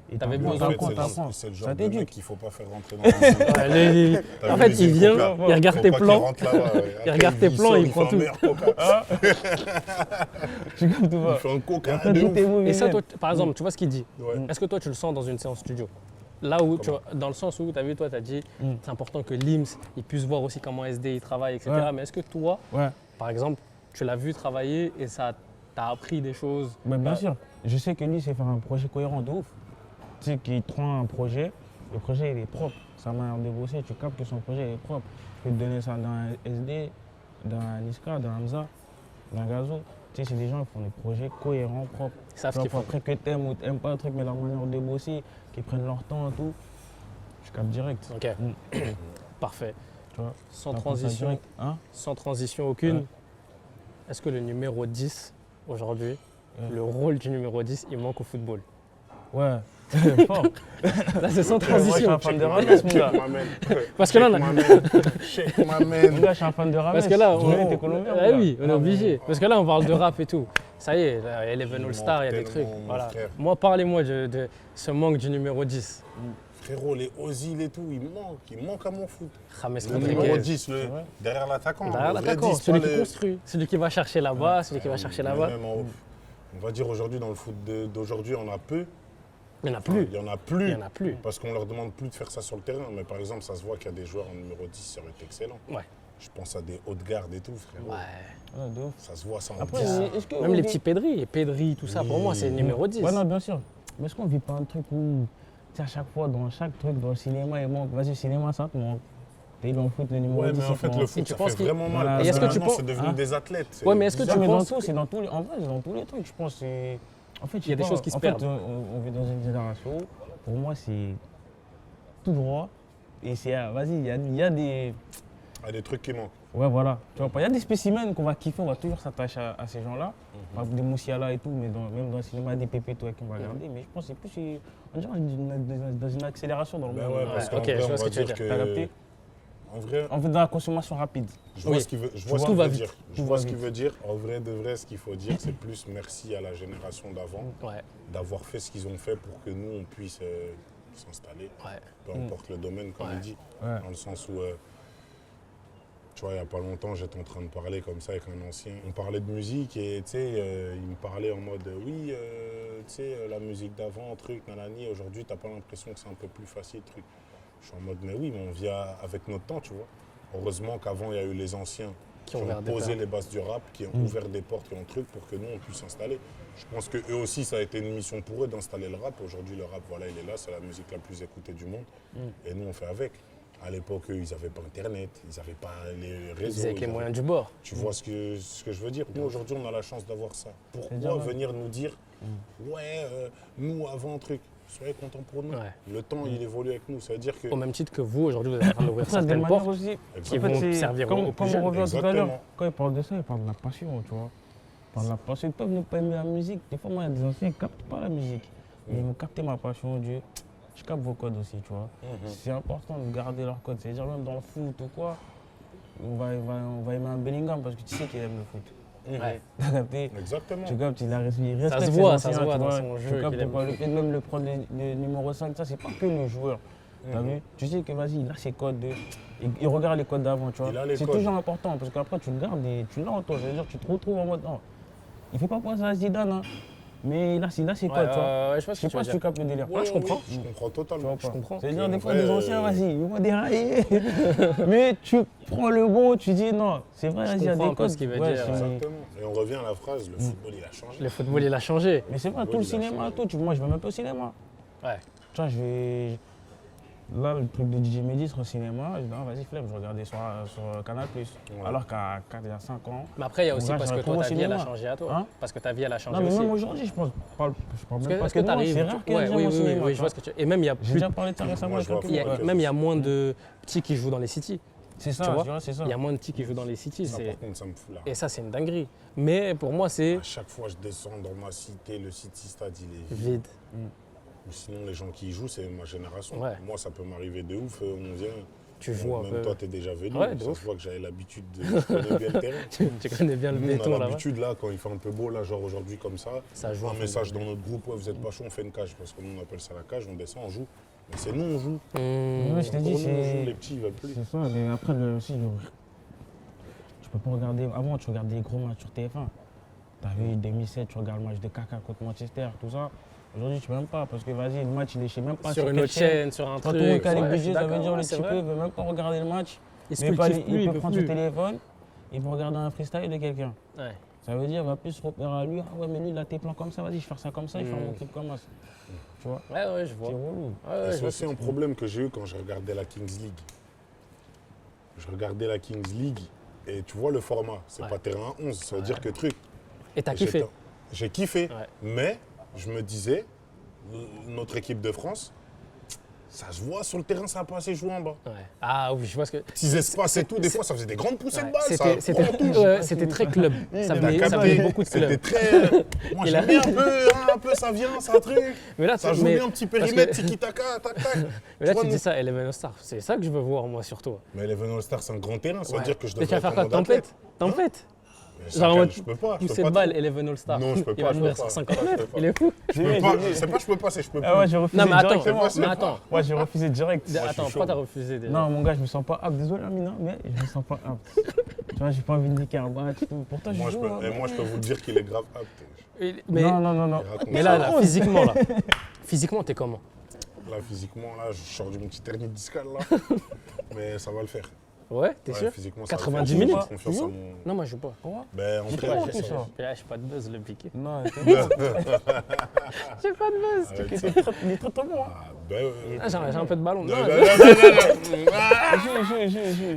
Et T'avais t'apprends, besoin En de fait, t'apprends, c'est t'apprends. c'est le Ça genre de mec t'éduque. qu'il ne faut pas faire rentrer dans la musique. Ouais, T'as en vu fait, les il vient, coca, il regarde faut tes pas qu'il plans. rentre là-bas, ouais. Il Après, regarde tes plans, sort, il prend fait un tout. meilleur coca. Tu vois, tu Il vois. fait un Et coca après, de tout ouf. est mauvais. Et ça, toi, par exemple, tu vois ce qu'il dit. Ouais. Est-ce que toi, tu le sens dans une séance studio? Là où, tu Comment? vois, dans le sens où, tu as vu, toi, tu as dit, Mm. c'est important que l'IMS, il puisse voir aussi comment SD il travaille, etc. Ouais. Mais est-ce que toi, Ouais. par exemple, tu l'as vu travailler et ça t'a appris des choses? Mais bien sûr, je sais que lui, c'est faire un projet cohérent de ouf. Tu sais qu'il te prend un projet, le projet il est propre. Sa manière de bosser, tu captes que son projet est propre. Je peux te donner ça dans un SD, dans un Niska, dans un Hamza, dans un Gazo. Tu sais, c'est des gens qui font des projets cohérents, propres. Ils savent Tu ce qu'ils vois, font. après que t'aimes ou t'aimes pas le truc, mais la manière de bosser, qu'ils prennent leur temps et tout, je capte direct. Ok, Mm. parfait. Tu vois, Sans t'apprends ça transition, direct. Hein? sans transition aucune, Ouais. est-ce que le numéro 10, aujourd'hui, Ouais. le rôle du numéro 10, il manque au football? Ouais, fort. Là, c'est sans Moi, je suis transition. un fan de Rames, mon gars. Parce que là, on a- Check ma Mon man. gars, je suis un fan de Rames. Parce que là, Tu connais, t'es colombien, mon Ah gars. oui, on est obligé. Parce que là, on parle de rap et tout. Ça y est, là, Eleven Il All Star, il y a des manque trucs. tellement, mon Voilà. frère. Moi, parlez-moi de ce manque du numéro 10. Frérot, les Ozil et tout, il manque à mon foot. James Le numéro Rodriguez. 10, vrai. derrière l'attaquant. Derrière le vrai l'attaquant, 10, celui pas qui le- construit, celui qui va chercher là-bas, celui qui va chercher Mais là-bas. même on va dire aujourd'hui, dans le foot d'aujourd'hui, on a peu. Il n'y en a plus. Il n'y en a plus. Il n'y en a plus. Parce qu'on leur demande plus de faire ça sur le terrain. Mais par exemple, ça se voit qu'il y a des joueurs en numéro 10, ça aurait été excellent. Ouais. Je pense à des hauts de garde et tout, frérot. Ouais. Ouais, de ouf. Ça se voit ça en Après, 10. est-ce que Même on les vit- petits Pedri, tout ça, pour moi, c'est numéro 10. Ouais, non, bien sûr. Mais est-ce qu'on vit pas un truc où, tu sais, à chaque fois, dans chaque truc, dans le cinéma, il manque. Vas-y, cinéma, ça te manque. T'es dans le foot, le numéro Ouais, 10. mais en il fait, manque. le Et foot, tu ça penses fait qu'il- vraiment mal. Voilà. Parce Et est-ce que que tu maintenant, penses- c'est devenu Hein? des athlètes. c'est Ouais, mais est-ce que bizarre. tu mais dans penses tout, c'est dans tous les. En vrai, c'est dans tous les trucs, je pense. En fait, je Il y a sais des pas, choses qui se en fait, perdent. on vit dans une génération, pour moi, c'est tout droit. Et c'est, vas-y, il y a des. Ah, des trucs qui manquent. Ouais, voilà. Tu vois pas, il y a des spécimens qu'on va kiffer, on va toujours s'attacher à ces gens-là. Par exemple, des Moussiala et tout, mais même dans le cinéma, des pépés, toi, qu'on va regarder. Mais je pense que c'est plus. On dirait dans une accélération dans le Ben monde. ouais, parce qu'en ok, vrai, je on vois ce va que tu veux dire dire. T'as que. capté? En vrai, En fait, dans la consommation rapide. je vois Oui. ce qu'il veut, Tout va vite. dire. Je Tout vois va ce qu'il vite. veut dire. En vrai, de vrai, ce qu'il faut dire, c'est plus merci à la génération d'avant Ouais, d'avoir fait ce qu'ils ont fait pour que nous, on puisse s'installer. ouais. Peu importe le domaine, comme Ouais. il dit. Ouais. Dans le sens où, tu vois, il n'y a pas longtemps, j'étais en train de parler comme ça avec un ancien. On parlait de musique et, tu sais, il me parlait en mode, oui, tu sais, la musique d'avant, truc, nanani, aujourd'hui, tu n'as pas l'impression que c'est un peu plus facile, truc. Je suis en mode, mais oui, mais on vient avec notre temps, tu vois. Heureusement qu'avant, il y a eu les anciens Qui qui ont ont ouvert des posé portes. les bases du rap, qui ont ouvert des portes, qui ont truc pour que nous, on puisse s'installer. Je pense que eux aussi, ça a été une mission pour eux d'installer le rap. Aujourd'hui, le rap, voilà, il est là, c'est la musique la plus écoutée du monde. Et nous, on fait avec. À l'époque, eux, ils n'avaient pas Internet, ils n'avaient pas les réseaux. Ils avec les ils moyens avaient- du bord. Tu vois ce que je veux dire? Nous, aujourd'hui, on a la chance d'avoir ça. déjà Pourquoi mal. venir nous dire, ouais, nous, avant, truc. soyez contents pour nous. Ouais. Le temps, il évolue avec nous. Ça veut dire que. Au même titre que vous, aujourd'hui, vous êtes en train d'ouvrir Ça, des certaines manières portes. aussi. qui En vont fait, c'est servir aux plus comme jeunes. on revient tout à l'heure. Exactement. Quand il parle de ça, il parle de la passion, tu vois. Il parle de la passion. Ils peuvent ne pas aimer la musique. Des fois, moi, il y a des anciens qui ne captent pas la musique. Mais ils vont capter ma passion, Dieu. Je capte vos codes aussi, tu vois. C'est important de garder leurs codes. C'est-à-dire, même dans le foot ou quoi, on va aimer un Bellingham parce que tu sais qu'il aime le foot. Ouais. T'as capté? Exactement. Tu captes, il respecte se ses voit anciens, dans tu vois. son jeu Tu captes qu'il aime. pourquoi le fait de même le prendre le numéro 5, ça, c'est pas que le joueur. T'as vu? Tu sais que vas-y, il a ses codes. Il regarde les codes d'avant, tu vois. Il a les C'est codes. toujours important parce qu'après, tu le gardes et tu l'as en toi. C'est-à-dire que tu te retrouves en mode. Non, il fait pas penser à Zidane, hein. Mais il a ses codes, tu vois. Ouais, je sais pas Je ce sais que tu veux pas si dire. tu captes le délire. Ouais, je comprends. Je comprends Tu totalement. vois pas. comprends. C'est-à-dire, des En fois, vrai, des anciens, vas-y, ils vont dérailler. Mais tu prends le bon, tu dis non, c'est vrai, vas-y, il y a comprends un des peu codes. ce qu'il veut Ouais, dire. c'est- Exactement. Et on revient à la phrase, le football, il a changé. Le football, il a changé. Mais c'est vrai, tout le cinéma, tout. Moi, je vais même pas au cinéma. Ouais. Tu vois, je vais. Là, le truc de DJ Mehdi sur le cinéma, je dis, ah, vas-y, flemme, je regardais sur Canal. Alors qu'à il y a 5 ans. Mais après, il y a aussi Mon gars, parce je que retrouve toi, au ta vie, elle a cinéma. changé à toi. Hein Parce que ta vie, elle a changé Non, mais aussi. même aujourd'hui, je parle même pas Est-ce que que moi, t'arrives c'est rare qu'il y ait ouais, des gens oui, au cinéma. oui, tu je vois ce que tu... Et même, il y a J'ai plus... déjà parlé de ça récemment Moi, avec je vois quelqu'un. il y a- Ouais, même il y a moins de petits qui jouent dans les cities. C'est ça, tu vois, tu vois, c'est ça. Il y a moins de petits qui jouent dans les cities. Ça, par contre, ça me fout là. Et ça, c'est une dinguerie. Mais pour moi, c'est À chaque fois, je descends dans ma cité, le City Stade, il est vide. Ou sinon, les gens qui y jouent, c'est ma génération. Ouais. Moi, ça peut m'arriver de ouf. On vient. Tu joues un même peu. toi, t'es déjà venu. Ouais, de ça ouf. se voit que j'avais l'habitude de. Je connais bien le terrain. Tu connais bien le Nous, on béton a là-bas. l'habitude, là, quand il fait un peu beau, là, genre aujourd'hui comme ça, Ça joue un peu. message dans notre groupe, ouais, vous êtes pas chaud, on fait une cage. Parce que nous, on appelle ça la cage, on descend, on joue. Mais c'est nous, on joue. Ouais, je t'ai Pour dit, nous, on joue, c'est. les petits, ils veulent plus. C'est ça, mais après aussi, tu peux pas regarder. Avant, tu regardais les gros matchs sur TF1. Tu as vu 2007, tu regardes le match de Kaka contre Manchester, tout ça. Aujourd'hui, tu peux même pas parce que vas-y, le match, il est chez même pas Sur une quelle autre chaîne, sur un Quand truc. tout le monde a les Ouais, je suis budgets, ça veut d'accord, dire ouais, le c'est petit peu, vrai. il veut même pas regarder le match. Il se Mais pas- cultive plus, il il peut peut prendre son plus. téléphone, il peut regarder un freestyle de quelqu'un. Ouais. Ça veut dire, il va plus se repérer à lui. Ah ouais, mais lui, il a tes plans comme ça, vas-y, je vais faire ça comme ça, je vais faire mon clip comme ça. Tu vois, Ouais, je vois. c'est relou. Ouais, Et je c'est vois aussi ce que un tu- problème que j'ai eu quand je regardais la Kings League. Je regardais la Kings League et tu vois le format, c'est Ouais. pas terrain 11, ça veut dire que truc. Et t'as kiffé. J'ai kiffé, Ouais. mais je me disais, notre équipe de France, ça se voit sur le terrain, ça n'a pas assez joué en bas. Ouais. Ah oui, je vois ce que. Petits espaces et tout, des fois ça faisait des grandes poussées Ouais. de balles. C'était- ça prend tout. C'était très club. Ça T'as venait capté, beaucoup de c'était clubs. très. Moi Il a- j'aime bien un peu, ça vient, ça truc. Mais là, Ça joue bien un petit parce périmètre, que- tiki-taka, tac tac. Mais là, vois, tu nous- dis ça, Eleven All Star. C'est ça que je veux voir, moi, surtout. Mais Eleven All Star, c'est un grand terrain, ça veut Ouais. dire que je Mais tu devrais vas être faire un quoi? mode athlète. Tempête Mais Genre en ça, mode je peux pas. pousser de balle, Eleven All Star. Non, je peux Il pas, va je jouer peux à pas. 150 Je peux mètres. pas. Il est fou. Je peux pas, c'est pas je peux pas, c'est je peux plus. Ah ouais, j'ai refusé Non, mais attends, directement. C'est mais pas- attends. Ouais, j'ai refusé direct. Moi, je suis Attends, chaud. pourquoi t'as refusé déjà? Non, mon gars, je me sens pas apte. Désolé, Amina, mais je me sens pas apte. Tu vois, j'ai pas envie de niquer un match. et tout. Pourtant, je Moi, je joue. peux, hein. et moi, je peux vous dire qu'il est grave apte. Mais, Non. Il raconte mais ça. là, physiquement, là. Physiquement, t'es comment? Là, physiquement, là, je sors d'une petite hernie discale, là. Mais ça va le faire. Ouais, t'es Ouais, sûr? physiquement, ça va le 90 faire. minutes? J'ai confiance en mon. Non, moi, je joue pas. Ben, en J'ai vrai, pas Ouais, en je plus, sais. ça. J'ai pas de buzz, le piqué. Non, J'ai pas de buzz. avec il ça. est très bon. Ah, ben, Ah, j'ai un peu de ballon. non, Non, non, non, non.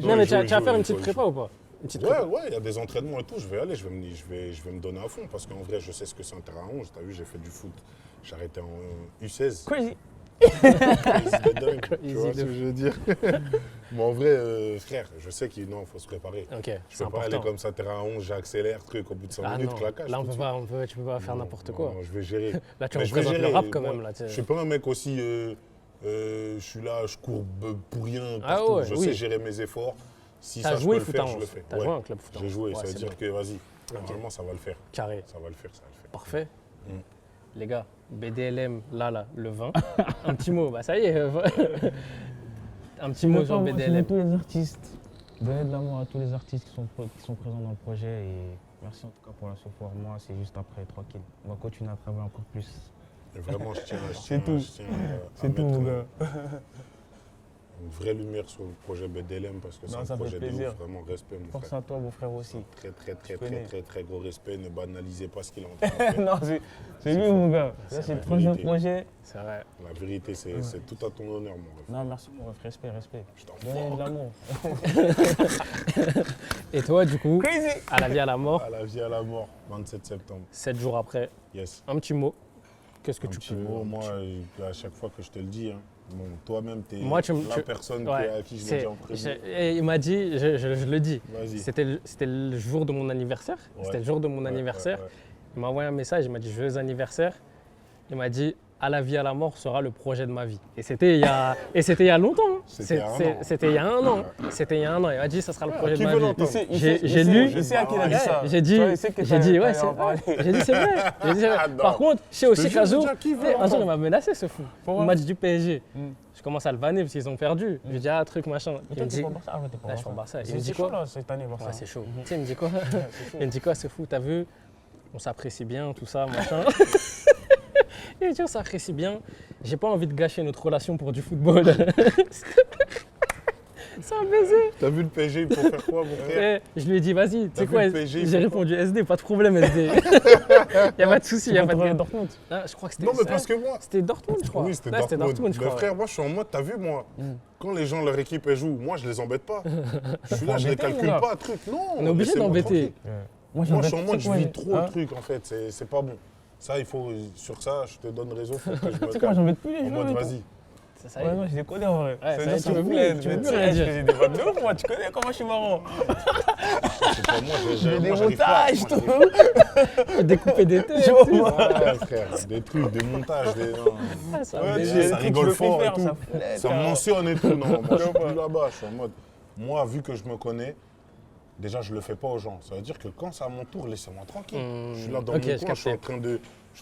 non, mais tu vas joue, faire une joue, petite joue. prépa ou pas? Une petite Ouais, prépa. ouais, il y a des entraînements et tout, je vais aller, je vais me donner à fond parce qu'en vrai, je sais ce que c'est un terrain 11. T'as vu, j'ai fait du foot, j'ai arrêté en U16. Crazy. Crazy de dingue, tu Crazy vois de ce que je veux dire. Mais en vrai, frère, je sais qu'il faut se préparer. Ok, Je c'est peux pas aller important. comme ça, terrain 11, j'accélère, truc, au bout de 5 Ah minutes, non, claquage. là, tout de suite. tu peux pas faire n'importe Non, quoi. non, je vais gérer. Là, tu Mais je vais représentes le gérer. rap quand Moi, même, là. tu sais. Je suis pas un mec aussi, je suis là, je cours pour rien. Ah Partout. ouais, je oui. sais gérer mes efforts. Si T'as ça, je joué peux foot le à faire, je 11. le fais. T'as Ouais. joué en club foot à J'ai 11. joué, Ouais, ça veut c'est dire bien. que vas-y, normalement ça va le faire. Carré. Ça va le faire, ça va le faire. Parfait. Mm. Les gars, BDLM, là, le 20. Un petit mot, bah ça y est. Un petit mot sur Moi, je BDLM. tous les artistes. Donner de l'amour à tous les artistes qui sont présents dans le projet. Et merci en tout cas pour la support. Moi, c'est juste après, tranquille. On va continuer à travailler encore plus. Et vraiment, je tiens tout. à C'est tout, mettre mon gars. une vraie lumière sur le projet BDLM parce que c'est Non, un ça fait projet de plaisir. ouf, vraiment respect mon Force frère. à toi, mon frère aussi. Très connais. très gros respect, ne banalisez pas ce qu'il est en train de faire. Non, c'est lui, mon gars. Là, c'est le troisième vérité. projet. C'est vrai. La vérité, c'est tout à ton honneur, mon ref. Non, merci, mon ref. Respect. Je t'en Donnez de fuck. l'amour. Et toi, du coup, à la vie, à la mort, À la vie, à la mort, 27 septembre. 7 jours après, Yes. un petit mot. Qu'est-ce que Un tu petit peux mot, moi, à chaque fois que je te le dis, hein, bon, toi-même, tu es Moi, la personne Ouais, à qui je l'ai déjà en premier. et il m'a dit, je le dis, Vas-y. c'était le jour de mon anniversaire. Ouais. C'était le jour de mon Ouais, anniversaire. ouais, ouais. Il m'a envoyé un message, il m'a dit joyeux anniversaire. Il m'a dit à la vie, à la mort sera le projet de ma vie. Et c'était il y a, longtemps. Hein. C'était il y a un an. C'était il y a un an. C'était il y a un an. Il m'a dit ça sera le projet qui de ma veut vie. l'entendre J'ai lu. Il sait à qui il a dit ça. J'ai dit, Tu vois, il sait que j'ai dit, ouais, t'allais en parler. j'ai dit c'est vrai. J'ai dit, c'est vrai. Ah, non. Par contre, je sais aussi te jure, qu'un jour, déjà, qui veut un jour l'entendre il m'a menacé ce fou. Pourquoi Au match du PSG. Mm. Je commence à le vanner parce qu'ils ont perdu. Je lui dis ah truc machin. Mais Il toi, me t'es dit, pas Barça? Ah ouais, t'es pas Ouais, je suis pas Barça. Il C'est me dit c'est chaud quoi là cette année, Barça. Ouais, c'est chaud. Tu sais, il me dit quoi Il me dit quoi, c'est fou, t'as vu On s'apprécie bien, tout ça, machin. Il me dit on s'apprécie bien. J'ai pas envie de gâcher notre relation pour du football. C'est un baiser. T'as vu le PSG, il faut faire quoi, mon frère? Et je lui ai dit vas-y, tu sais vu quoi le PSG, j'ai répondu SD, pas de problème SD. Y a pas de souci, y a pas de Dortmund. Ah, je crois que c'était Non, mais parce que moi, C'était Dortmund, je crois. oui, c'était Ouais, Dortmund. je Mais crois. frère, moi, je suis en mode, t'as vu, moi, quand les gens, leur équipe, elle joue, moi, je les embête pas. Je suis là, je les embêter, calcule là. pas, truc. Non, On est obligé laissez-moi d'embêter. tranquille. Moi, Moi, je suis en mode, je vis vis trop le truc, en fait. C'est pas bon. Ça, il faut, sur ça, je te donne raison, faut que je me Tu sais quoi, calme. j'embête plus les En gens. mode, et tout. vas-y. Ça y Ouais, est. non, je les connais en vrai. Ouais, Ça ça veut y est, dire, tu veux ça me plus- plaît, tu veux mais plus tu sais, rien dire. Je faisais des vannes de ouf, moi, tu connais comment je suis marrant. C'est pas moi, J'ai des moi, j'arrive pas. montages, Moi, tout. j'arrive pas. Découper des têtes. Tu vois, Ouais, frère, des trucs, des montages, des. Non. Ah, ça Ouais, me tu baiser. sais, ça des trucs rigole que je fort et préfère, tout. ça plaît, Ça me frère. mentionne et tout. Non, moi, je suis Ouais. plus là-bas. Je suis en mode. Moi, vu que je me connais, déjà, je le fais pas aux gens. Ça veut dire que quand c'est à mon tour, laissez-moi tranquille. Je suis là dans ok, mon je coin, je suis captais.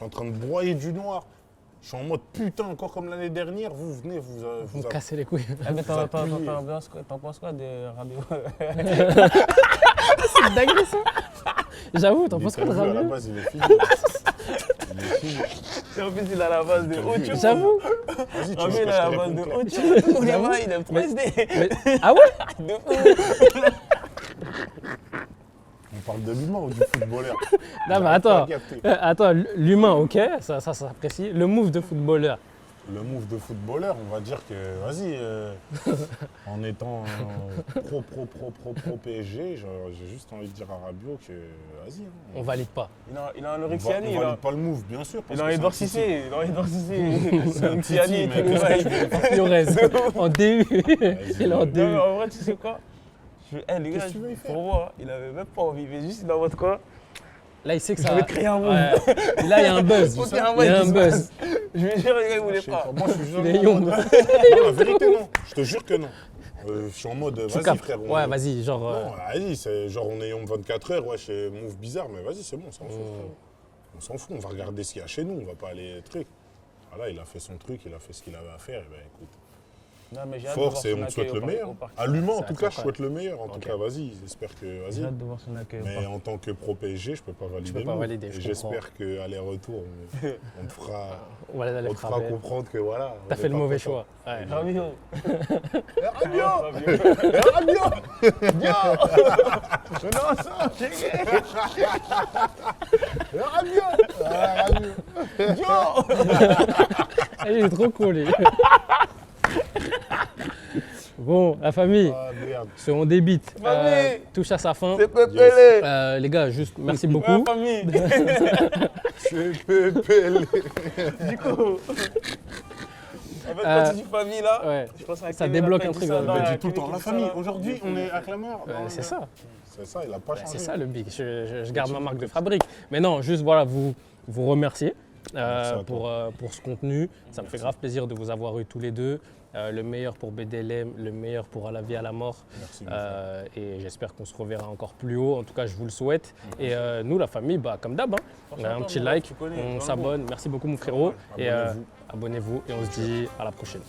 en train de broyer du noir. Je suis en mode putain, encore comme l'année dernière, vous venez, Vous vous me cassez les couilles. Ah, mais t'en appuyez. penses quoi de Rabiot? C'est dingue ça. J'avoue, t'en Il penses est quoi de perdu, à la Rabiot base, il est fini. Il est fini. En plus, il a la base de haut. J'avoue. Vas-y, tu Ah, veux mais que il je a te la base de réponde, haut. Claire? Tous les mois, il aime trop SD. Mais- Ah ouais De ouf. On parle de l'humain ou du footballeur? Non mais J'arrive attends, pas à capter. attends, l'humain ok, ça s'apprécie. Le move de footballeur. Le move de footballeur, on va dire que, vas-y, en étant pro PSG, j'ai juste envie de dire à Rabiot que, vas-y. hein. On valide pas. Il a un On Oryxiani. valide pas le move, bien sûr. parce Il a que un Edouard c'est un Cissé. Il a un Edouard Cissé. C'est un Oryxiani, titi, tout mec. le bail. Fiorez, en DU. Il est en Non, mais DU. en vrai, tu sais quoi les gars, Qu'est-ce que tu veux y faire pour moi, il avait même pas envie. Mais juste dans votre coin, Là, il sait que je ça vais créer un move. Ouais. Là, il y a un buzz. Faut Il qu'il y ait un y bail a qui un se buzz. passe. Je vais dire, les gars, ils voulaient Je sais pas. pas. Moi, je suis Les juste en Young. mode. Non, la vérité, non. Je te jure que non. Je suis en mode, Tu vas-y, captes. frère. Ouais, vas-y, genre. Non, vas-y, c'est genre on est en 24 heures, ouais, c'est move bizarre, mais vas-y, c'est bon, on s'en fout. frère. On s'en fout, on va regarder ce qu'il y a chez nous, on va pas aller truc. Voilà, il a fait son truc, il a fait ce qu'il avait à faire, et ben écoute. Non, mais j'ai hâte de voir Force et son on te souhaite accueil le au meilleur. parc. À l'humain, en C'est tout cas, je incroyable. souhaite le meilleur. En Ok. tout cas, vas-y, j'espère que. J'ai Vas-y. hâte de voir son accueil au Mais parc. en tant que pro PSG, je peux pas valider. peux le pas move. valider, Et je j'espère qu'aller-retour, on te fera, On va aller on te fera frapper. comprendre que voilà. T'as fait le mauvais choix. Ouais. Rabiot. Rabiot Non, ça, j'ai gagné. Ah, il est trop cool, lui. Bon, la famille, Ah merde. ce on débite Famille. touche à sa fin. C'est Pépélé. Les gars, juste merci La beaucoup. famille. C'est Pépélé. Du coup. En fait, quand tu dis famille là, Ouais, je pense à ça Kevin débloque après un qui truc ça dans le dans Mais Ouais, dis tout le temps, Kevin la qui famille. ça là. Aujourd'hui, on est à Clamart. c'est ça. C'est ça, il a pas changé. C'est ça le big. Je garde ma marque de fabrique. Mais non, juste voilà, vous remercier Merci à toi. pour ce contenu. Ça me fait grave plaisir de vous avoir eu tous les deux. Le meilleur pour BDLM, le meilleur pour À la vie, à la mort. Merci. mon frère. Et j'espère qu'on se reverra encore plus haut. En tout cas, je vous le souhaite. Et nous, la famille, bah, comme d'hab, hein, on a un petit like, tu connais, on dans le s'abonne. Merci beaucoup, mon frérot. Et Abonnez-vous. abonnez-vous. Et on se dit à la prochaine.